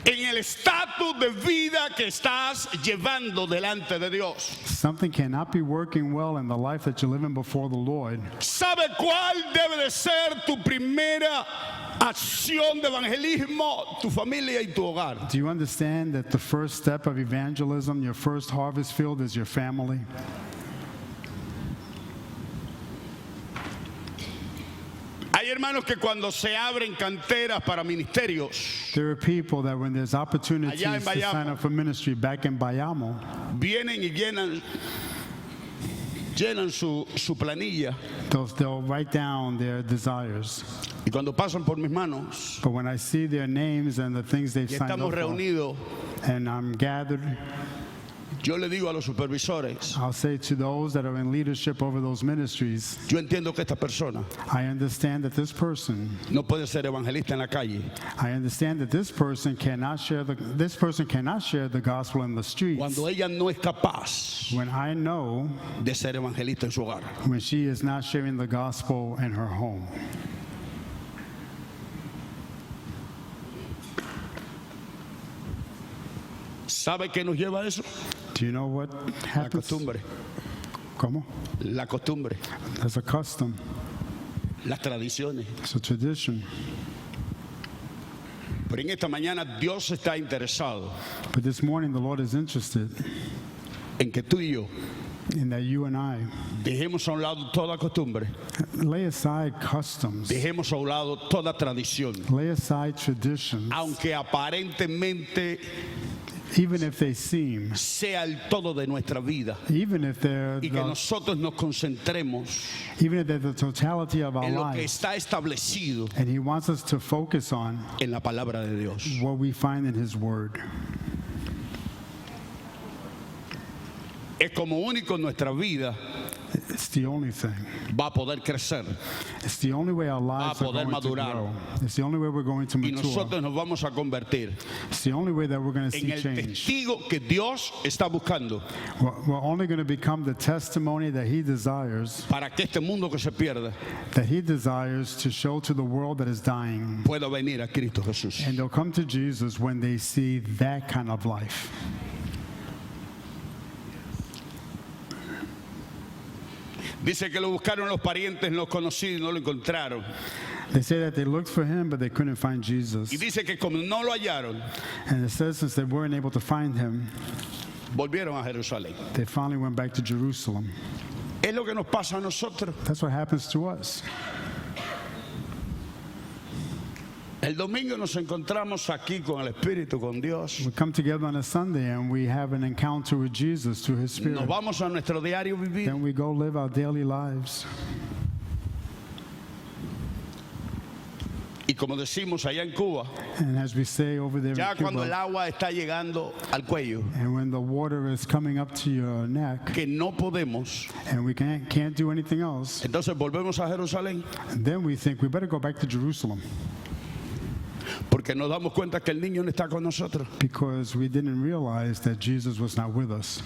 en el estatus de vida que estás llevando delante de Dios. Something cannot be working well in the life that you're living before the Lord. ¿Sabe cuál debe de ser tu primera acción de evangelismo? Tu familia y tu hogar. Do you understand that the first step of evangelism, your first harvest field, is your family? Hay hermanos que cuando se abren canteras para ministerios, There are people that when there's opportunities Allá en to sign Bayamo. up for ministry back in Bayamo, vienen y llenan su planilla, they'll write down their desires. y cuando pasan por mis manos But when I see their names and the things they've y signed estamos up for, reunidos, and I'm gathered, yo le digo a los supervisores, I'll say to those that are in leadership over those ministries, yo entiendo que esta persona I understand that this person ser evangelista en la calle I understand that this person cannot share the gospel in the streets cuando ella no es capaz when I know de ser evangelista en su hogar. when she is not sharing the gospel in her home. ¿Sabe qué nos lleva a eso? Do you know what La happens? costumbre, ¿Cómo? la costumbre, There's a custom. las tradiciones. It's a tradition. Pero en esta mañana Dios está interesado But this morning the Lord is interested en que tú y yo in that you and I dejemos a un lado toda costumbre, lay aside customs, dejemos a un lado toda tradición, lay aside traditions, aunque aparentemente even if they seem, sea el todo de nuestra vida, even if they're y que nosotros nos concentremos even if they're the totality of our en lo que lives. está establecido And He wants us to focus on en la palabra de Dios. what we find in His Word. Es como único en nuestra vida It's the only thing. va a poder crecer It's the only way our lives are poder going to madurar. grow. It's the only way we're going to y mature. nosotros nos vamos a convertir It's the only way that we're going to en see el change. testigo que Dios está buscando We're only going to become the testimony that He desires, para que este mundo que se pierda that He desires to show to the world that is dying. pueda venir a Cristo Jesús. And they'll come to Jesus when they see that kind of life. Dice que lo buscaron los parientes, los conocidos y no lo encontraron. They say that they looked for Him, but they couldn't find Jesus. Y dice que como no lo hallaron, And it says since they weren't able to find Him, volvieron a Jerusalén. they finally went back to Jerusalem. Es lo que nos pasa a nosotros. That's what happens to us. El domingo nos encontramos aquí con el Espíritu, con Dios. We come together on a Sunday and we have an encounter with Jesus through His Nos Spirit. vamos a nuestro diario vivir. Then we go live our daily lives. Y como decimos allá en Cuba, And as we say over there ya in cuando el Cuba, agua está llegando al cuello, and when the water is coming up to your neck que no podemos, and we can't do anything else, entonces volvemos a Jerusalén, and then we think we better go back to Jerusalem porque nos damos cuenta que el niño no está con nosotros. because we didn't realize that Jesus was not with us.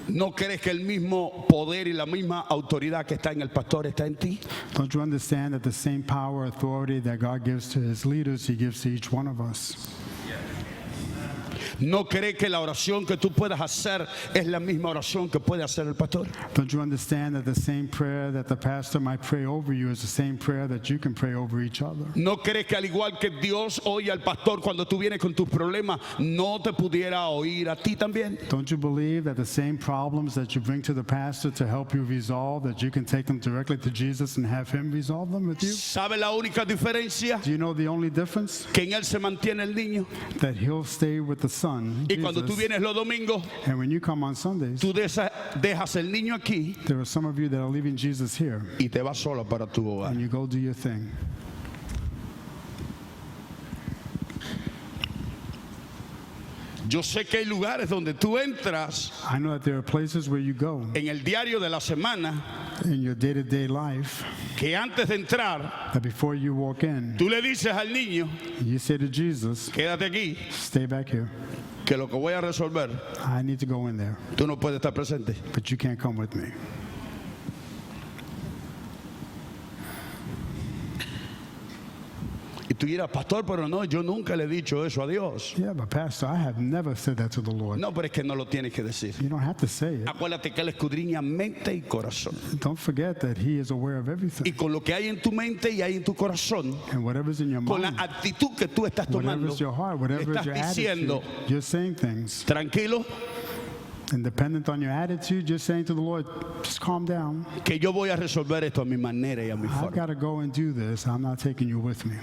¿No crees que el mismo poder y la misma autoridad que está en el pastor está en ti? Don't you understand that the same power, authority that God gives to His leaders, He gives to each one of us? ¿No cree que la oración que tú puedas hacer es la misma oración que puede hacer el pastor? Don't you understand that the same prayer that the pastor might pray over you is the same prayer that you can pray over each other? ¿No crees que al igual que Dios oye al pastor cuando tú vienes con tus problemas, no te pudiera oír a ti también? Don't you believe that the same problems that you bring to the pastor to help you resolve, that you can take them directly to Jesus and have him resolve them with you? ¿Sabe la única diferencia? Do you know the only difference? Que en él se mantiene el niño. That he'll stay with the son, Y cuando tú Jesus, vienes los domingos, and when you come on Sundays, tú dejas el niño aquí there are some of you that are leaving Jesus here, y te vas sola para tu hogar. and you go do your thing. Yo sé que hay lugares donde tú entras I know that there are places where you go en el diario de la semana in your day-to-day life que antes de entrar, that before you walk in, tú le dices al niño, you say to Jesus, quédate aquí, stay back here. que lo que voy a resolver, I need to go in there, tú no puedes estar presente. but you can't come with me. Y tú dirás, pastor, pero no, yo nunca le he dicho eso a Dios. Yeah, but Pastor, I have never said that to the Lord. No, pero es que no lo tienes que decir. You don't have to say it. Acuérdate que Él escudriña mente y corazón. Don't forget that He is aware of Y everything. con lo que hay en tu mente y hay en tu corazón, And whatever's in your con la mind, actitud que tú estás tomando, whatever's your heart, whatever is estás your diciendo, attitude, you're saying things. tranquilo, And dependent on your attitude, you're saying to the Lord, just calm down. que yo voy a resolver esto a mi manera y a mi I've forma. got to go and do this. I'm not taking you with me.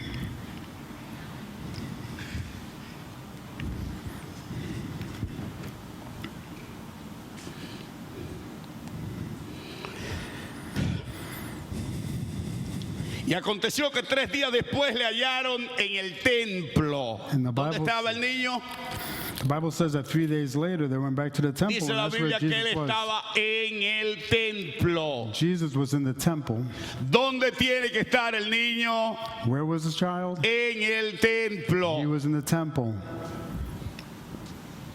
Y aconteció que 3 días después le hallaron en el templo. In the ¿Dónde Bible- estaba el niño? The Bible says that 3 days later they went back to the temple, Dice and la that's where Biblia que él Jesus was. estaba en el templo. Jesus was in the temple. ¿Dónde tiene que estar el niño? Where was the child? En el He templo. was in the temple.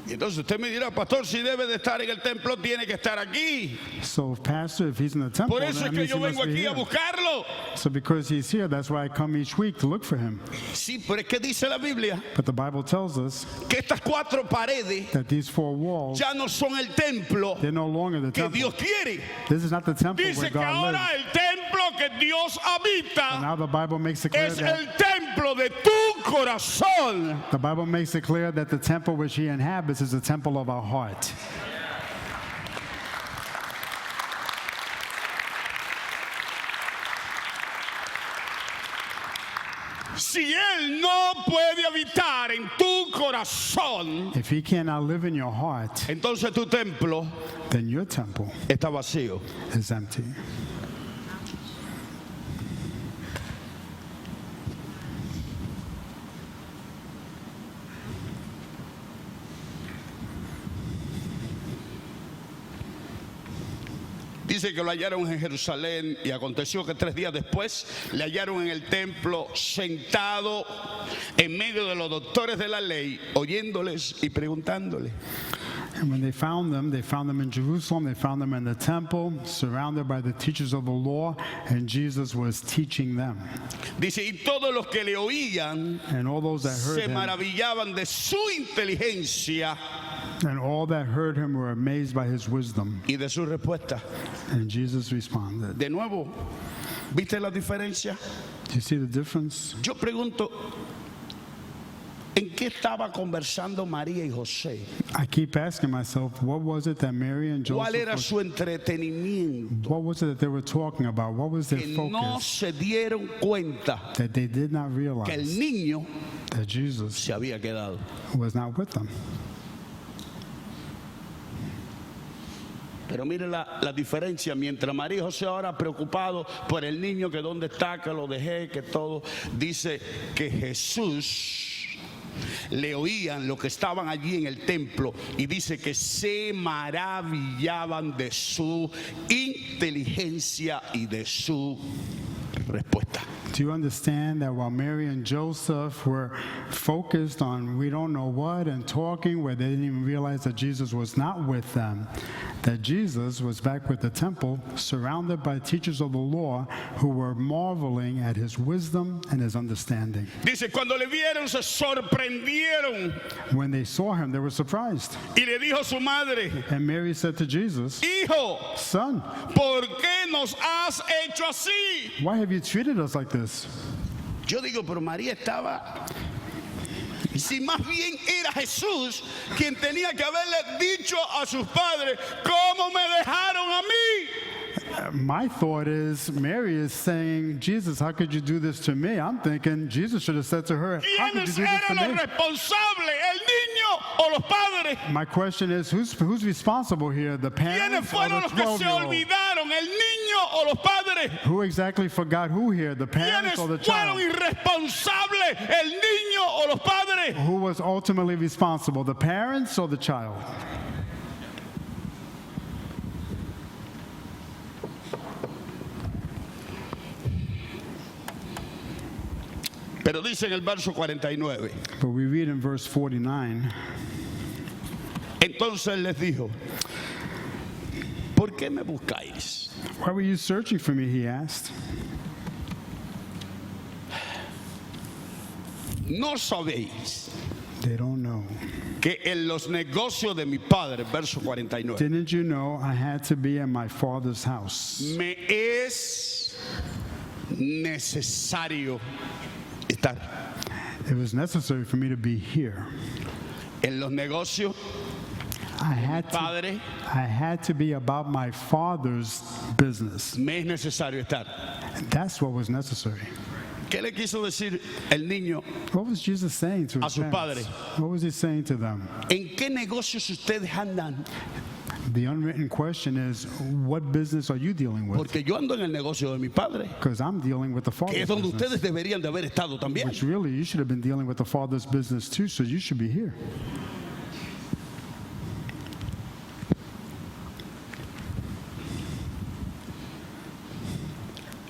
Y entonces usted me dirá, pastor, si debe de estar en el templo, tiene que estar aquí. So, Pastor, if he's in the temple, Por eso then es that que means yo he must vengo be aquí a here. buscarlo. So, because he's here, that's why I come each week to look for him. Sí, pero es que dice la Biblia But the Bible tells us que estas 4 paredes that these 4 walls, ya no son el templo they're no longer the que temple. Dios quiere. This is not the temple Dice where que God ahora lives. el templo que Dios habita Now the Bible makes it clear es that el templo de tu corazón. the Bible makes it clear that the temple which he inhabits is the temple of our heart. Si Él no puede habitar en tu corazón, If he cannot live in your heart, entonces tu templo then your temple está vacío. is empty. Dice que lo hallaron en Jerusalén y aconteció que 3 días después le hallaron en el templo sentado en medio de los doctores de la ley, oyéndoles y preguntándoles. And when they found them in Jerusalem, they found them in the temple, surrounded by the teachers of the law, and Jesus was teaching them. Dice, y todos los que le oían And all those that se heard him, maravillaban de su inteligencia and all that heard him were amazed by his wisdom. y de su respuesta. And Jesus responded. De nuevo, ¿viste la diferencia? Do you see the difference? Yo pregunto, ¿en qué estaba conversando María y José? I keep asking myself, what was it that Mary and ¿Cuál Joseph, era su entretenimiento? what was it that they were talking about? What was their Que no focus? se dieron cuenta That they did not que el realize niño that Jesus se había quedado. was not with them. Pero mire la diferencia. Mientras María y José ahora preocupados por el niño, que dónde está, que lo dejé, que todo, dice que Jesús le oían lo que estaban allí en el templo y dice que se maravillaban de su inteligencia y de su respuesta. Do you understand that while Mary and Joseph were focused on we don't know what and talking, where they didn't even realize that Jesus was not with them, that Jesus was back with the temple, surrounded by teachers of the law who were marveling at his wisdom and his understanding. Dice, cuando le vieron se sorprendieron When they saw him, they were surprised. y le dijo a su madre, And Mary said to Jesus, hijo, Son, ¿por qué nos has hecho así? why have you treated us like this? Yo digo, pero María estaba... Si más bien era Jesús quien tenía que haberle dicho a sus padres, ¿cómo me dejaron a mí? My thought is, Mary is saying, Jesus, how could you do this to me? I'm thinking Jesus should have said to her, how could you ¿Quiénes do this to eran los me? responsables, el niño o los padres? My question is, who's responsible here, the ¿Quiénes parents or fueron the los que se 12-year-old? olvidaron, el niño o los padres? Who exactly forgot who here, the ¿Quiénes parents or the fueron child? irresponsables, el niño o los padres? Who was ultimately responsible, the parents or the child? Pero dice en el verso 49, But we read in verse 49, entonces les dijo, ¿por qué me buscáis? why were you searching for me, he asked. ¿No sabéis They don't know. que en los negocios de mi padre, verso 49, Didn't you know I had to be in my father's house? me es necesario estar It was necessary for me to be here. en los negocios I had to be about my father's business. me es necesario estar. That's what was necessary. ¿Qué le quiso decir el niño? What was Jesus saying to A his sus parents? padres. What was he saying to them? ¿En qué negocios ustedes andan? The unwritten question is, what business are you dealing with? Porque yo ando en el negocio de mi padre, Because I'm dealing with the que father's es donde business. ustedes deberían de haber estado también. Which really, you should have been dealing with the father's business too, so you should be here.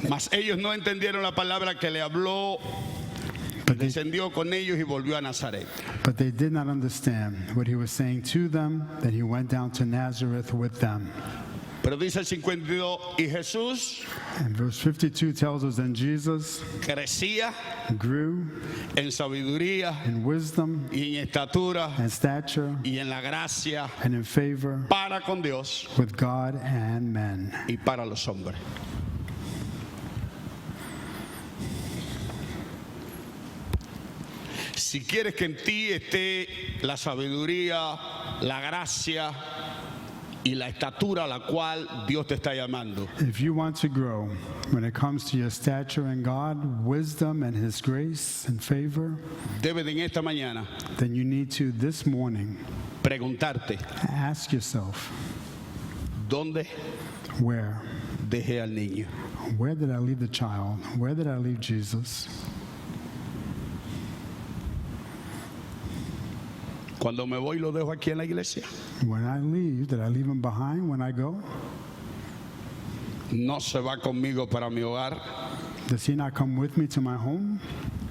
Mas ellos no entendieron la palabra que le habló, descendió con ellos y volvió a Nazaret. But they did not understand what he was saying to them, that he went down to Nazareth with them. Pero dice el 52, y Jesús And verse 52 tells us, then Jesus crecía grew en sabiduría in wisdom y en estatura and stature y en la gracia and in favor para con Dios with God and men. y para los hombres. Si quieres que en ti esté la sabiduría, la gracia y la estatura a la cual Dios te está llamando, If you want to grow when it comes to your stature in God, wisdom and his grace and favor, debes de en esta mañana then you need to this morning preguntarte, ask yourself, ¿dónde where dejé al niño? did I leave the child? Where did I leave Jesus? Cuando me voy lo dejo aquí en la iglesia. When I leave, did I leave him behind when I go? No se va conmigo para mi hogar. Does he not come with me to my home?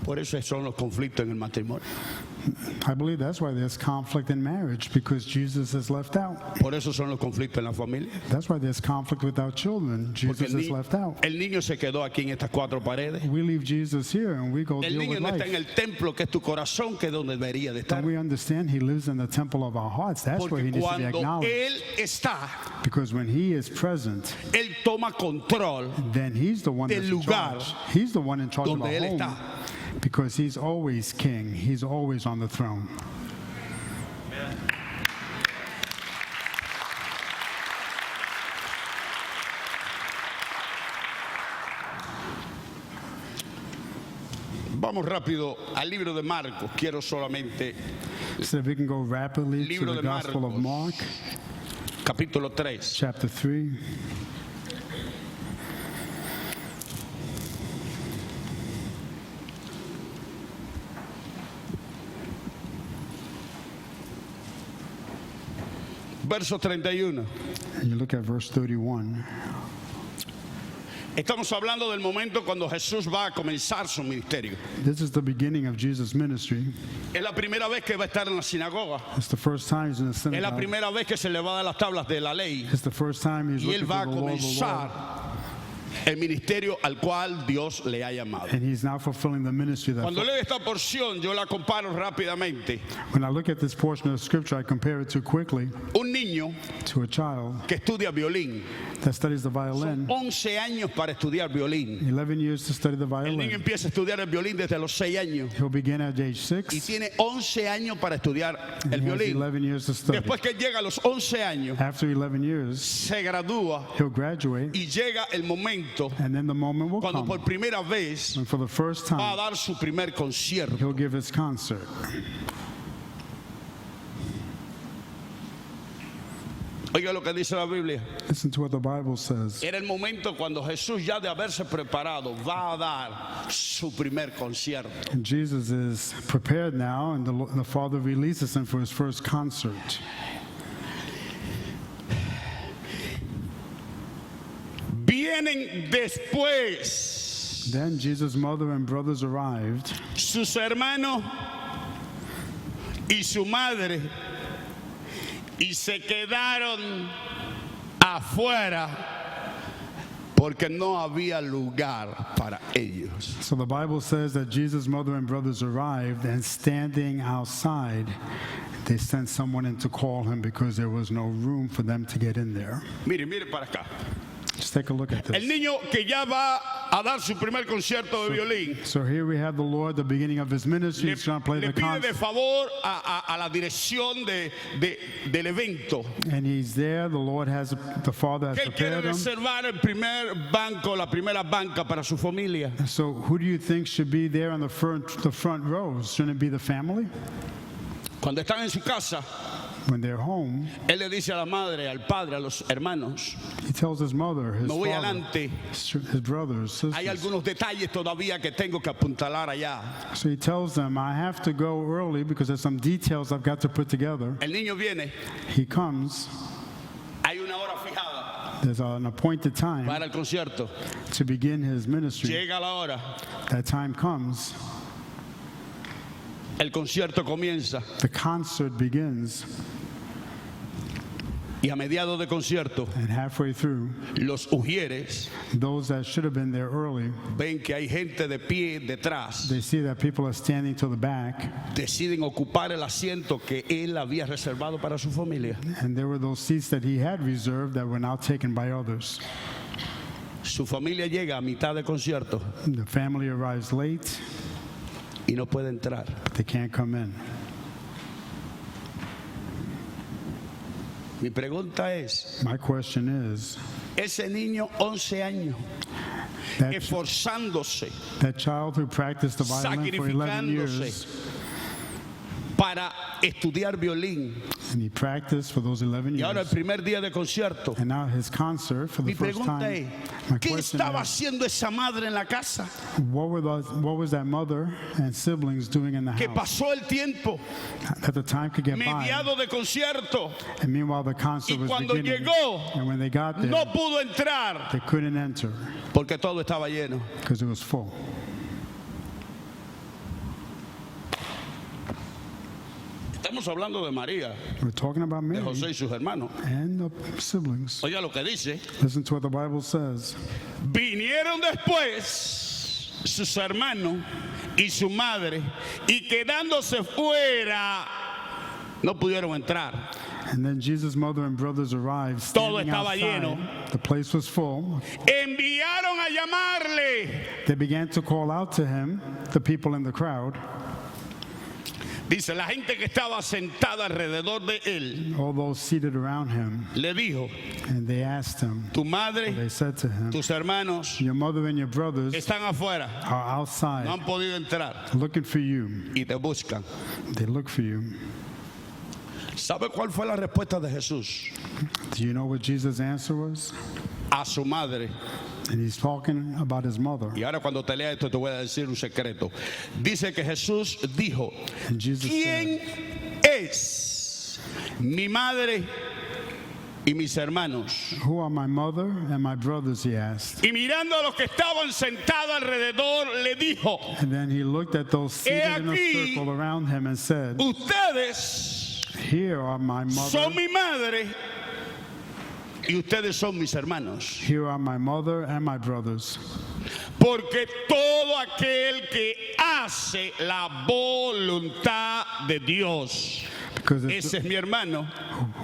Por eso son los conflictos en el matrimonio. I believe that's why there's conflict in marriage, because Jesus is left out. Por eso son los conflictos en la familia. That's why there's conflict with our children. Porque Jesus is left out. el niño se quedó aquí en estas cuatro paredes. We leave Jesus here and we go El deal niño with no está en life. el templo que es tu corazón, que es donde debería de estar. And we understand he lives in the temple of our hearts. That's where he Porque needs to be cuando acknowledged. Él está, Because when he is present, Él toma control then he's the one del that's in lugar charge. He's the one in charge of donde our él home. está. Because he's always king. He's always on the throne. Vamos rápido al libro de Marcos. Quiero solamente So if we can go rapidly to Libro the de Gospel of Mark, capítulo 3. chapter 3. Verso 31. And you look at verse 31. Estamos hablando del momento cuando Jesús va a comenzar su ministerio. This is the beginning of Jesus' ministry. Es la primera vez que va a estar en la sinagoga. It's the first time he's in the Es la synagogue. primera vez que se le va a dar las tablas de la ley. It's the first time he's Y looking él va for a the law of the comenzar Lord. el ministerio al cual Dios le ha llamado. And he's now fulfilling the ministry that. Cuando leo esta porción, yo la comparo rápidamente. When I look at this portion of scripture, I compare it to quickly Un niño to a child que estudia violín, that studies the violin. 11 años para estudiar violín. 11 years to study the El niño violin. empieza a estudiar el violín desde los 6 años He'll begin at age y 6. tiene 11 años para estudiar And el he has violín. 11 years to study. Después que llega a los 11 años, After 11 years, se gradúa he'll graduate, y llega el momento and then the moment will cuando por come primera vez when for the first va a time dar su primer concierto. he'll give his concert. Oiga lo que dice la Biblia. Listen to what the Bible says. Era el momento cuando Jesús, ya de haberse preparado, va a dar su primer concierto. And Jesus is prepared now, and the Father releases him for his first concert. Vienen después Then Jesus' mother and brothers arrived, sus hermanos y su madre y se quedaron afuera porque no había lugar para ellos. So the Bible says that Jesus' mother and brothers arrived, and standing outside, they sent someone in to call him because there was no room for them to get in there. Mire, mire para acá. Just take a look at El this. niño que ya va a dar su primer concierto de violín So here we have the Lord, the beginning of his ministry. He's going to play le the pide de concert. favor a la dirección del evento And he's there. The Lord has, the Father has que él quiere prepared him. reservar el primer banco, la primera banca para su familia. So who do you think should be there on the front rows? Shouldn't it be the family? Cuando están en su casa, When they're home, él le dice a la madre, al padre, a los hermanos: he tells his mother, his me voy father, adelante. his brothers, Hay sisters. algunos detalles todavía que tengo que apuntalar allá. So he tells them, I have to go early because there's some details I've got to put together. El niño viene, He comes. hay una hora fijada There's an appointed time para el concierto. to begin his ministry. Llega la hora, That time comes. el concierto comienza The concert begins. y a mediados de concierto, And halfway through, los ujieres those that should have been there early, ven que hay gente de pie detrás. they see that people are standing to the back. Deciden ocupar el asiento que él había reservado para su familia. And there were those seats that he had reserved that were now taken by others. Su familia llega a mitad de concierto The family arrives late. y no puede entrar. They can't come in. Mi pregunta es, My question is, ese niño 11 años, that, esforzándose, that child who practiced the violin for 11 years, para estudiar violín, and he practiced for those 11 y ahora el years, primer día de concierto, and now his concert for the mi first pregunta time. es, My ¿qué question estaba is, haciendo esa madre en la casa? what was that mother and siblings doing in the Que house? pasó el tiempo, That the time could get by, mediado de concierto, and meanwhile the concert y was cuando beginning. llegó, And when they got there, no pudo entrar they couldn't enter porque todo estaba lleno. because it was full. Estamos hablando de María, We're talking about de Mary José y sus hermanos. and the siblings. Oiga lo que dice. Listen to what the Bible says. Vinieron después sus hermanos y su madre, y quedándose fuera, no pudieron entrar. And then Jesus' mother and brothers arrived. Todo Standing estaba outside, lleno. the place was full. Enviaron a llamarle. They began to call out to him, the people in the crowd. Dice, la gente que estaba sentada alrededor de él All those seated around him, le dijo, and they asked him, tu madre, they said to him, tus hermanos your mother and your brothers están afuera, are no outside han podido entrar looking for you. y te buscan. They look for you. ¿Sabe cuál fue la respuesta de Jesús Do you know what Jesus' answer was? a su madre? And he's talking about his mother. Y ahora cuando te lea esto te voy a decir un secreto. Dice que Jesús dijo, And Jesus ¿quién said, es mi madre y mis hermanos. Who are my mother and my brothers, he asked. Y mirando a los que estaban sentados alrededor, le dijo, And then he looked at those seated in a aquí, circle around him and said, ustedes here are my mother, son mi madre y ustedes son mis hermanos. here are my mother and my brothers. Porque todo aquel que hace la voluntad de Dios, Because it's, ese es mi hermano,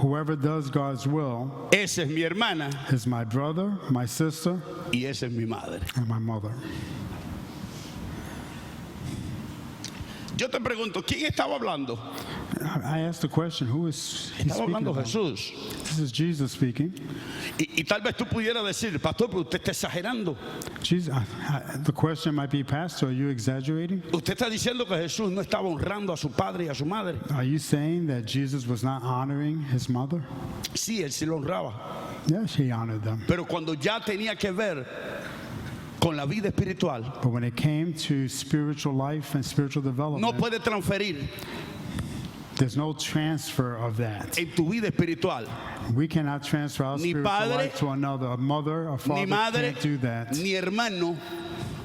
whoever does God's will esa es mi hermana is my brother, my sister, y esa es mi madre. and my mother. Yo te pregunto, ¿quién estaba hablando? I asked the question, who is he Estaba speaking hablando about? Jesús. This is Jesus speaking. Y tal vez tú pudieras decir, pastor, pero usted está exagerando. Jesus, the question might be, Pastor, are you exaggerating? Usted está diciendo que Jesús no estaba honrando a su padre y a su madre. Are you saying that Jesus was not honoring his mother? Sí, él sí lo honraba. Yes, he honored them. Pero cuando ya tenía que ver con la vida espiritual, But when it came to spiritual life and spiritual no development, puede transferir there's no transfer of that. en tu vida espiritual We cannot transfer our Ni spiritual padre, life to another. A mother, a ni father madre can't do that. ni hermano,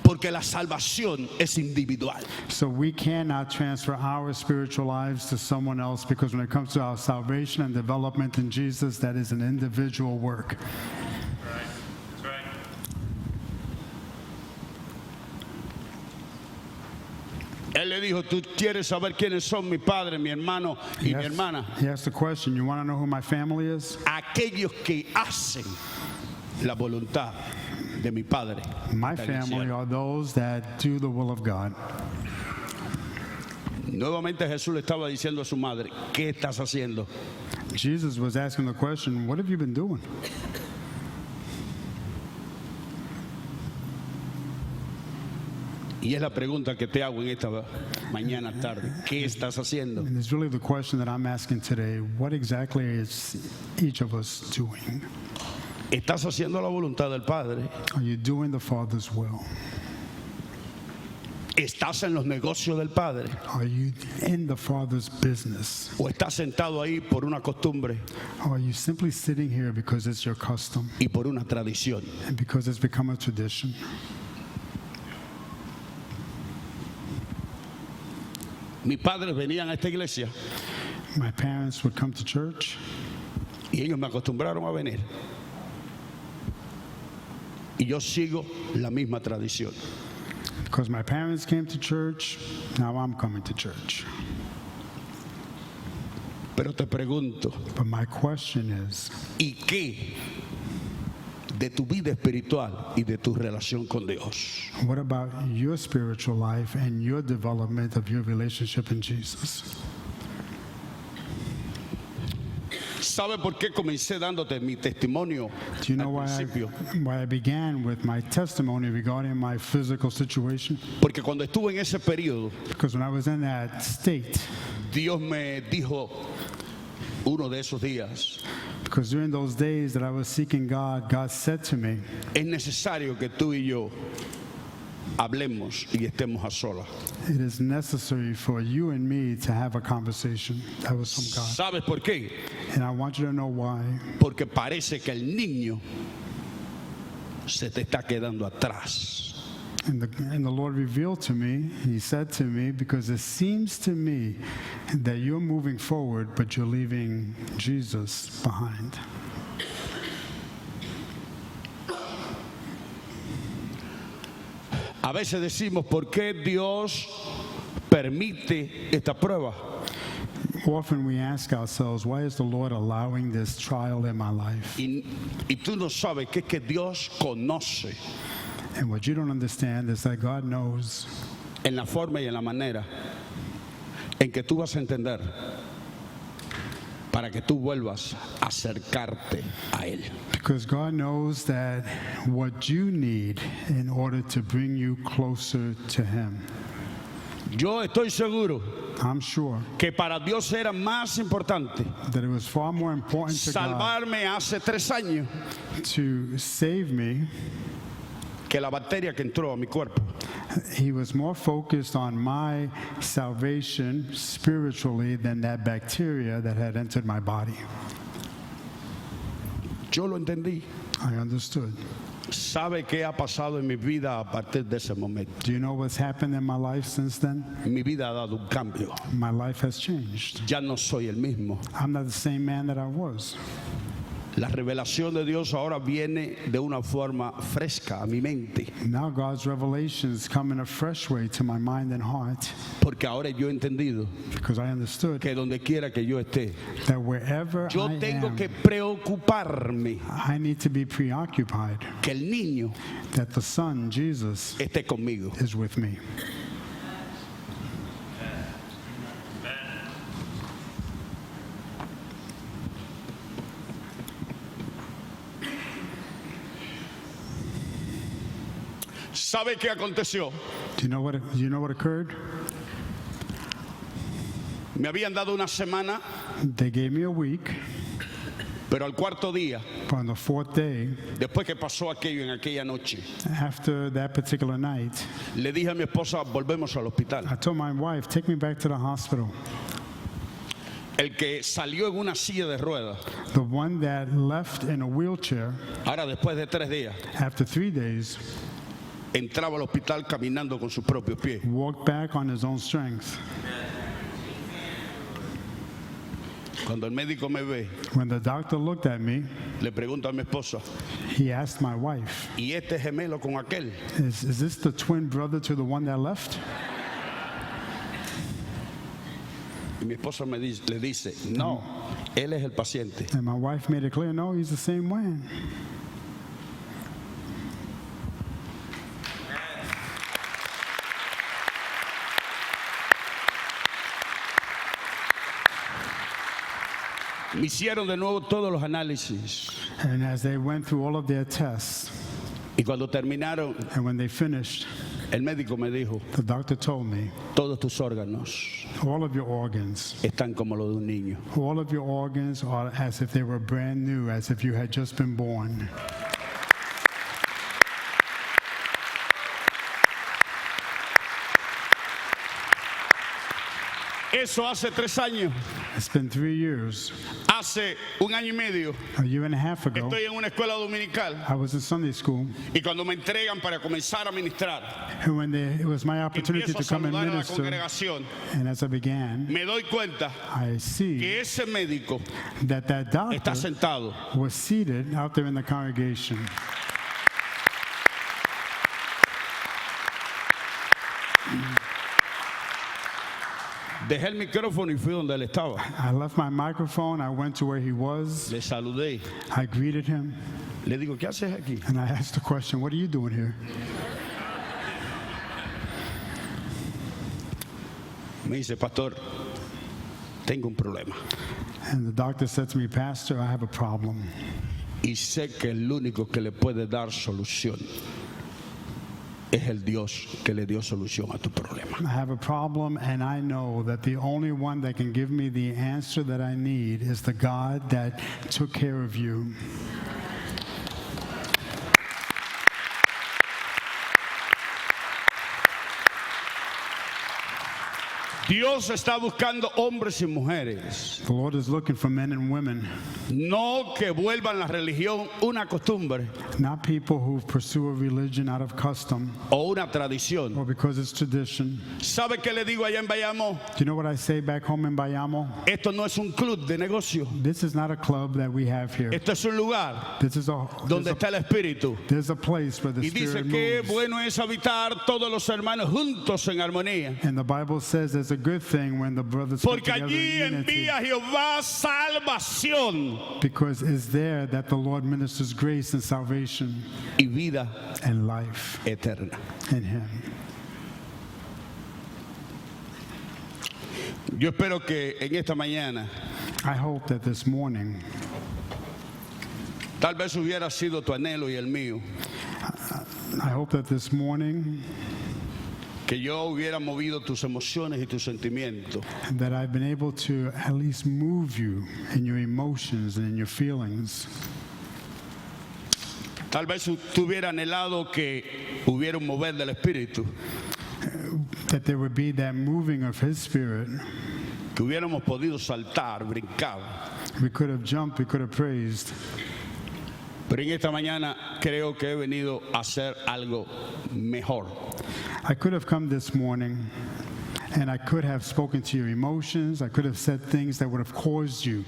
porque la salvación es individual. So we cannot transfer our spiritual lives to someone else, because when it comes to our salvation and development in Jesus, that is an individual work. Él le dijo, tú quieres saber quiénes son mi padre, mi hermano y mi hermana. He asked the question, you want to know who my family is? Aquellos que hacen la voluntad de mi padre. My que está en el family cielo. are those that do the will of God. Nuevamente Jesús le estaba diciendo a su madre, ¿qué estás haciendo? Jesus was asking the question, what have you been doing? Y es la pregunta que te hago en esta mañana tarde. ¿Qué estás haciendo? And it's really the question that I'm asking today. What exactly is each of us doing? ¿Estás haciendo la voluntad del Padre? Are you doing the Father's will? ¿Estás en los negocios del Padre? Are you in the Father's business? ¿O estás sentado ahí por una costumbre Or are you simply sitting here because it's your custom y por una tradición? and because it's become a tradition? Mis padres venían a esta iglesia My parents would come to church, y ellos me acostumbraron a venir. Y yo sigo la misma tradición. because my parents came to church, now I'm coming to church. Pero te pregunto, But my question is, ¿y qué de tu vida espiritual y de tu relación con Dios? what about your spiritual life and your development of your relationship in Jesus? ¿Sabe por qué comencé dándote mi testimonio Do you know al principio? why I began with my testimony regarding my physical situation? Porque cuando estuve en ese periodo, Because when I was in that state, Dios me dijo uno de esos días, because during those days that I was seeking God, God said to me, es necesario que tú y yo hablemos y estemos a solas. it is necessary for you and me to have a conversation. That was from God. ¿Sabes por qué? And I want you to know why. Porque parece que el niño se te está quedando atrás. And the Lord revealed to me, He said to me, because it seems to me that you're moving forward, but you're leaving Jesus behind. A veces decimos, ¿por qué Dios permite esta prueba? Often we ask ourselves, why is the Lord allowing this trial in my life? Y tú no sabes que es que Dios conoce And what you don't understand is that God knows en la forma y en la manera en que tú vas a entender para que tú vuelvas a acercarte a Él. because God knows that what you need in order to bring you closer to Him. Yo estoy seguro I'm sure que para Dios era más importante that it was far more important to God salvarme hace 3 años to save me. que la bacteria que entró a mi cuerpo. He was more focused on my salvation spiritually than that bacteria that had entered my body. Yo lo entendí. I understood. ¿Sabe qué ha pasado en mi vida a partir de ese momento? Do you know what's happened in my life since then? Mi vida ha dado un cambio. My life has changed. Ya no soy el mismo. I'm not the same man that I was. La revelación de Dios ahora viene de una forma fresca a mi mente, Now God's revelations come in a fresh way to my mind and heart, porque ahora yo he entendido because I understood que donde quiera que yo esté, that wherever yo I tengo am, que preocuparme I need to be preoccupied que el niño that the Son, Jesus, esté conmigo. is with me. ¿Sabe qué aconteció? Do you know what occurred? Me habían dado una semana, They gave me a week, pero al cuarto día, but on the fourth day, después que pasó aquello en aquella noche, after that particular night, le dije a mi esposa, volvemos al hospital. I told my wife, take me back to the hospital. El que salió en una silla de ruedas, The one that left in a wheelchair, ahora después de 3 días, after 3 days, entraba al hospital caminando con sus propios pies. walked back on his own strength. Cuando el médico me ve, When the doctor looked at me, le pregunto a mi esposa, he asked my wife, ¿y este gemelo con aquel? is this the twin brother to the one that left? Y mi esposa le dice, no, él es el paciente. And my wife made it clear, no, he's the same one. Me hicieron de nuevo todos los análisis. And as they went through all of their tests, Y cuando terminaron, and when they finished, el médico me dijo, the doctor told me, todos tus órganos all of your organs, están como los de un niño. all of your organs are as if they were brand new, as if you had just been born. Eso hace 3 años. It's been 3 years. Hace 1 año y medio A year and a half ago, estoy en una escuela dominical I was in Sunday school, y cuando me entregan para comenzar a ministrar, and when it was my opportunity empiezo a to come and saludar a la minister, congregación, and as I began, me doy cuenta I see que ese médico that está doctor sentado was seated out there in the congregation. Dejé el micrófono y fui donde él estaba. I left my microphone, I went to where he was, Le saludé. I greeted him, Le digo, ¿qué haces aquí? and I asked the question, what are you doing here? Me dice, pastor, tengo un problema. And the doctor said to me, Pastor, I have a problem. Y sé que el único que le puede dar solución es el Dios que le dio solución a tu problema. I have a problem, and I know that the only one that can give me the answer that I need is the God that took care of you. Dios está buscando hombres y mujeres, The Lord is looking for men and women, no que vuelvan la religión una costumbre not people who pursue a religion out of custom o una tradición. or because it's tradition. ¿Sabe qué le digo allá en Bayamo? Do you know what I say back home in Bayamo? Esto no es un club de negocio. This is not a club that we have here. Esto es un lugar This is donde está el Espíritu. there's a place where the Y dice Spirit que moves. bueno es habitar todos los hermanos juntos en armonía. And the Bible says it's a good thing when the brothers come Porque together allí in unity, envía Jehová salvación because it's there that the Lord ministers grace and salvation y vida and life eterna. in Him. Yo espero que en esta mañana, I hope that this morning, tal vez hubiera sido tu anhelo y el mío, I hope that this morning que yo hubiera movido tus emociones y tus sentimientos, that I've been able to at least move you in your emotions and in your feelings. tal vez tú hubieras anhelado que hubiera un mover del Espíritu, That there would be that moving of His Spirit. que hubiéramos podido saltar, brincar, We could have jumped, we could have praised, Pero en esta mañana creo que he venido a hacer algo mejor. I could have come this morning and I could have spoken to your emotions. I could have said things that would have caused you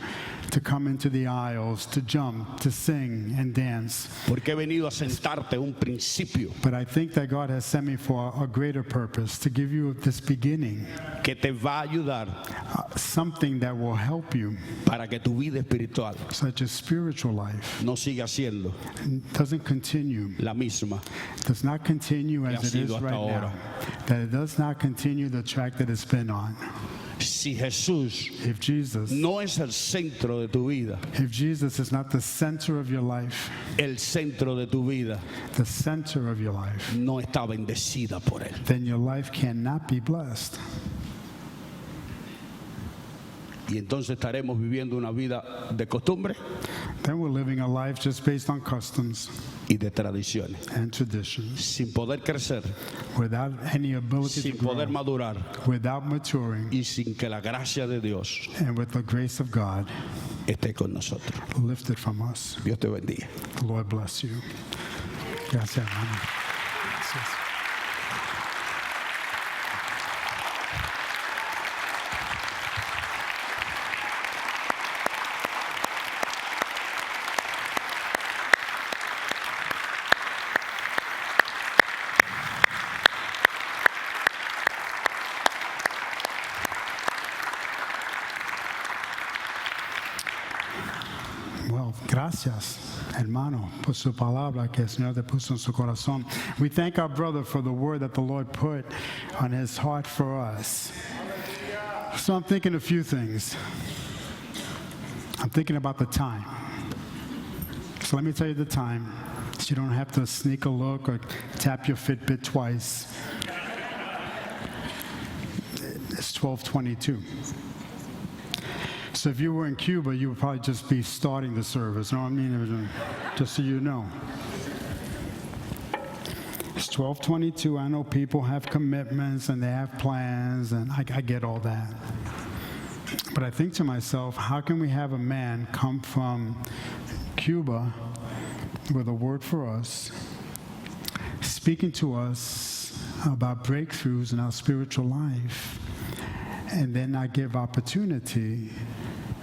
to come into the aisles, to jump, to sing and dance. Porque he venido a sentarte un principio But I think that God has sent me for a greater purpose, to give you this beginning, que te va a ayudar something that will help you, para que tu vida espiritual such as spiritual life, no siga siendo doesn't continue, la misma. does not continue ha as it sido is hasta right now, ahora. that it does not continue the track that it's been on. Si Jesús If Jesus no es el centro de tu vida, is not the center of your life, el centro de tu vida the center of your life, no está bendecida por Él. then your life cannot be blessed. Y entonces estaremos viviendo una vida de costumbre Then we're living a life just based on customs y de tradiciones, and traditions, sin poder crecer, without any ability to sin poder grow, madurar without maturing, y sin que la gracia de Dios and with the grace of God esté con nosotros. lifted from us. Dios te bendiga. The Lord bless you. Gracias, hermano. Gracias. Well, gracias, hermano, por su palabra que el Señor te puso en su corazón. We thank our brother for the word that the Lord put on his heart for us. So I'm thinking a few things. I'm thinking about the time. So let me tell you the time, so you don't have to sneak a look or tap your Fitbit twice. It's 12:22. So if you were in Cuba, you would probably just be starting the service. You know what I mean? Just so you know. It's 12:22. I know people have commitments and they have plans, and I get all that. But I think to myself, how can we have a man come from Cuba with a word for us, speaking to us about breakthroughs in our spiritual life, and then not give opportunity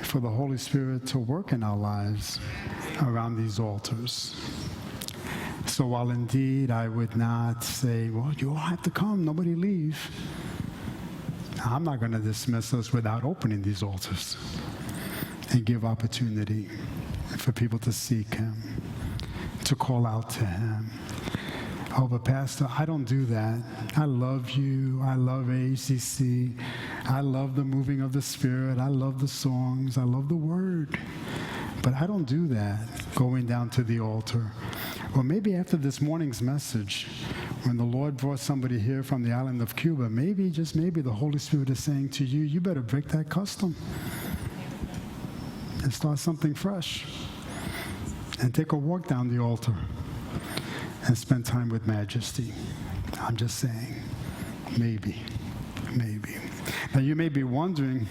for the Holy Spirit to work in our lives around these altars? So while indeed I would not say, well, you all have to come, nobody leave, I'm not going to dismiss us without opening these altars and give opportunity for people to seek Him, to call out to Him. Oh, but Pastor, I don't do that. I love you. I love ACC. I love the moving of the Spirit. I love the songs. I love the Word. But I don't do that, going down to the altar. Or maybe after this morning's message, when the Lord brought somebody here from the island of Cuba, maybe, just maybe, the Holy Spirit is saying to you, you better break that custom and start something fresh. And take a walk down the altar and spend time with Majesty. I'm just saying, maybe. Now you may be wondering,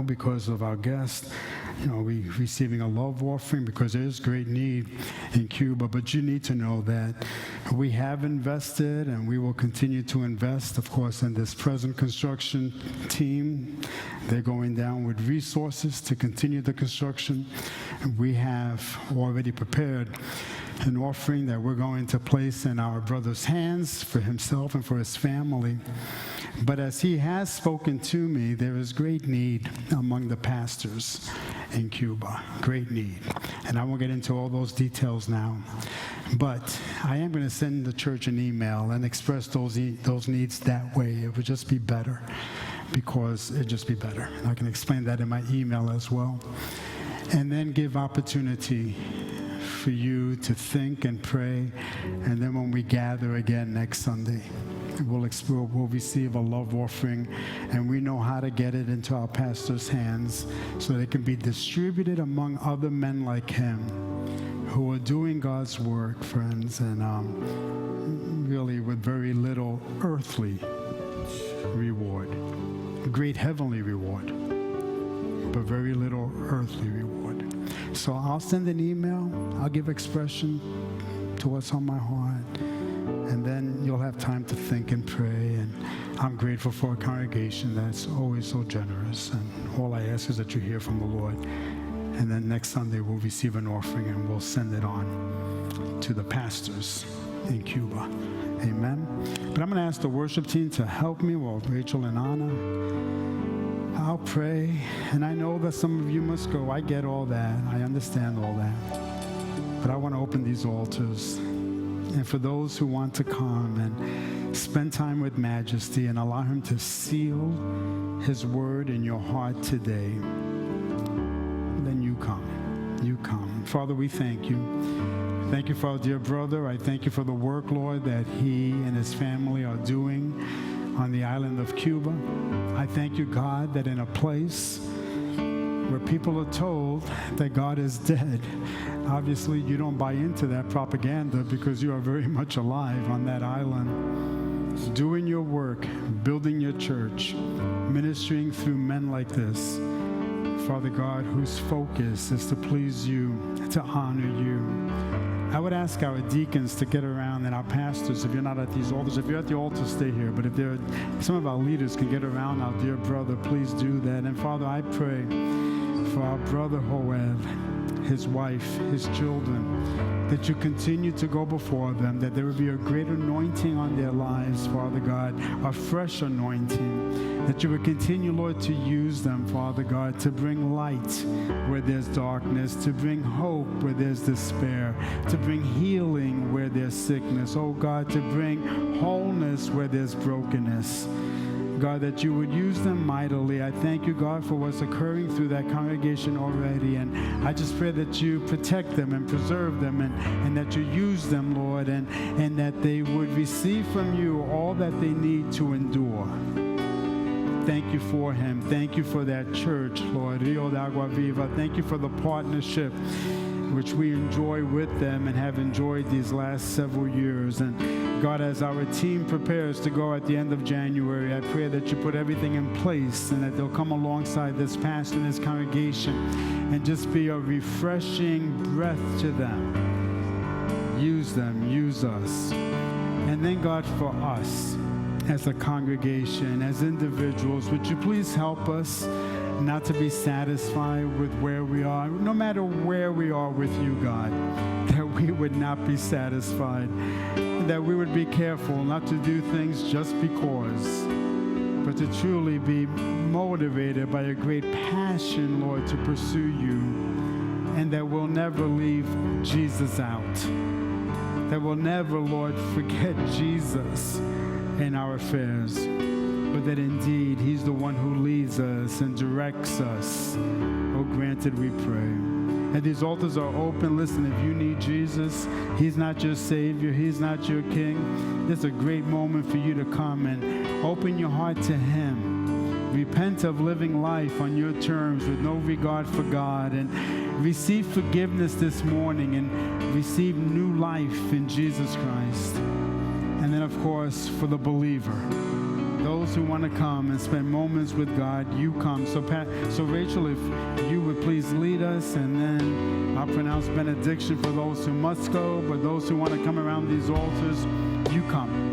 because of our guest, we receiving a love offering because there is great need in Cuba. But you need to know that we have invested and we will continue to invest, of course, in this present construction team. They're going down with resources to continue the construction. We have already prepared an offering that we're going to place in our brother's hands for himself and for his family. But as he has spoken to me, there is great need among the pastors in Cuba, great need. And I won't get into all those details now. But I am going to send the church an email and express those needs that way. It would just be better, because it'd just be better. And I can explain that in my email as well. And then give opportunity for you to think and pray. And then when we gather again next Sunday, we'll receive a love offering, and we know how to get it into our pastor's hands so they can be distributed among other men like him who are doing God's work, friends, and really with very little earthly reward. Great heavenly reward, but very little earthly reward. So I'll send an email. I'll give expression to what's on my heart. And then you'll have time to think and pray. And I'm grateful for a congregation that's always so generous. And all I ask is that you hear from the Lord. And then next Sunday we'll receive an offering and we'll send it on to the pastors in Cuba. Amen. But I'm going to ask the worship team to help me, well, Rachel and Anna. I'll pray. And I know that some of you must go. I get all that. I understand all that. But I want to open these altars. And for those who want to come and spend time with Majesty and allow him to seal his word in your heart today, then you come. You come. Father, we thank you. Thank you for our dear brother. I thank you for the work, Lord, that he and his family are doing on the island of Cuba. I thank you, God, that in a place where people are told that God is dead, obviously you don't buy into that propaganda because you are very much alive on that island, doing your work, building your church, ministering through men like this. Father God, whose focus is to please you, to honor you. I would ask our deacons to get around and our pastors, if you're not at these altars, if you're at the altar, stay here. But if some of our leaders can get around our dear brother, please do that. And Father, I pray for our brother Joel, his wife, his children, that you continue to go before them, that there would be a great anointing on their lives, Father God, a fresh anointing, that you would continue, Lord, to use them, Father God, to bring light where there's darkness, to bring hope where there's despair, to bring healing where there's sickness, oh God, to bring wholeness where there's brokenness. God, that you would use them mightily. I thank you, God, for what's occurring through that congregation already. And I just pray that you protect them and preserve them and that you use them, Lord, and that they would receive from you all that they need to endure. Thank you for him. Thank you for that church, Lord. Rio de Agua Viva. Thank you for the partnership which we enjoy with them and have enjoyed these last several years. And God, as our team prepares to go at the end of January, I pray that you put everything in place and that they'll come alongside this pastor and this congregation and just be a refreshing breath to them. Use them, use us. And then, God, for us as a congregation, as individuals, would you please help us not to be satisfied with where we are, no matter where we are with you, God, that we would not be satisfied, that we would be careful not to do things just because, but to truly be motivated by a great passion, Lord, to pursue you, and that we'll never leave Jesus out, that we'll never, Lord, forget Jesus in our affairs, but that indeed he's the one who leads us and directs us. Oh, granted, we pray. And these altars are open. Listen, if you need Jesus, he's not your Savior, he's not your King, it's a great moment for you to come and open your heart to him. Repent of living life on your terms with no regard for God, and receive forgiveness this morning and receive new life in Jesus Christ. And then, of course, for the believer, those who want to come and spend moments with God, you come. So Rachel, if you would please lead us, and then I'll pronounce benediction for those who must go, but those who want to come around these altars, you come.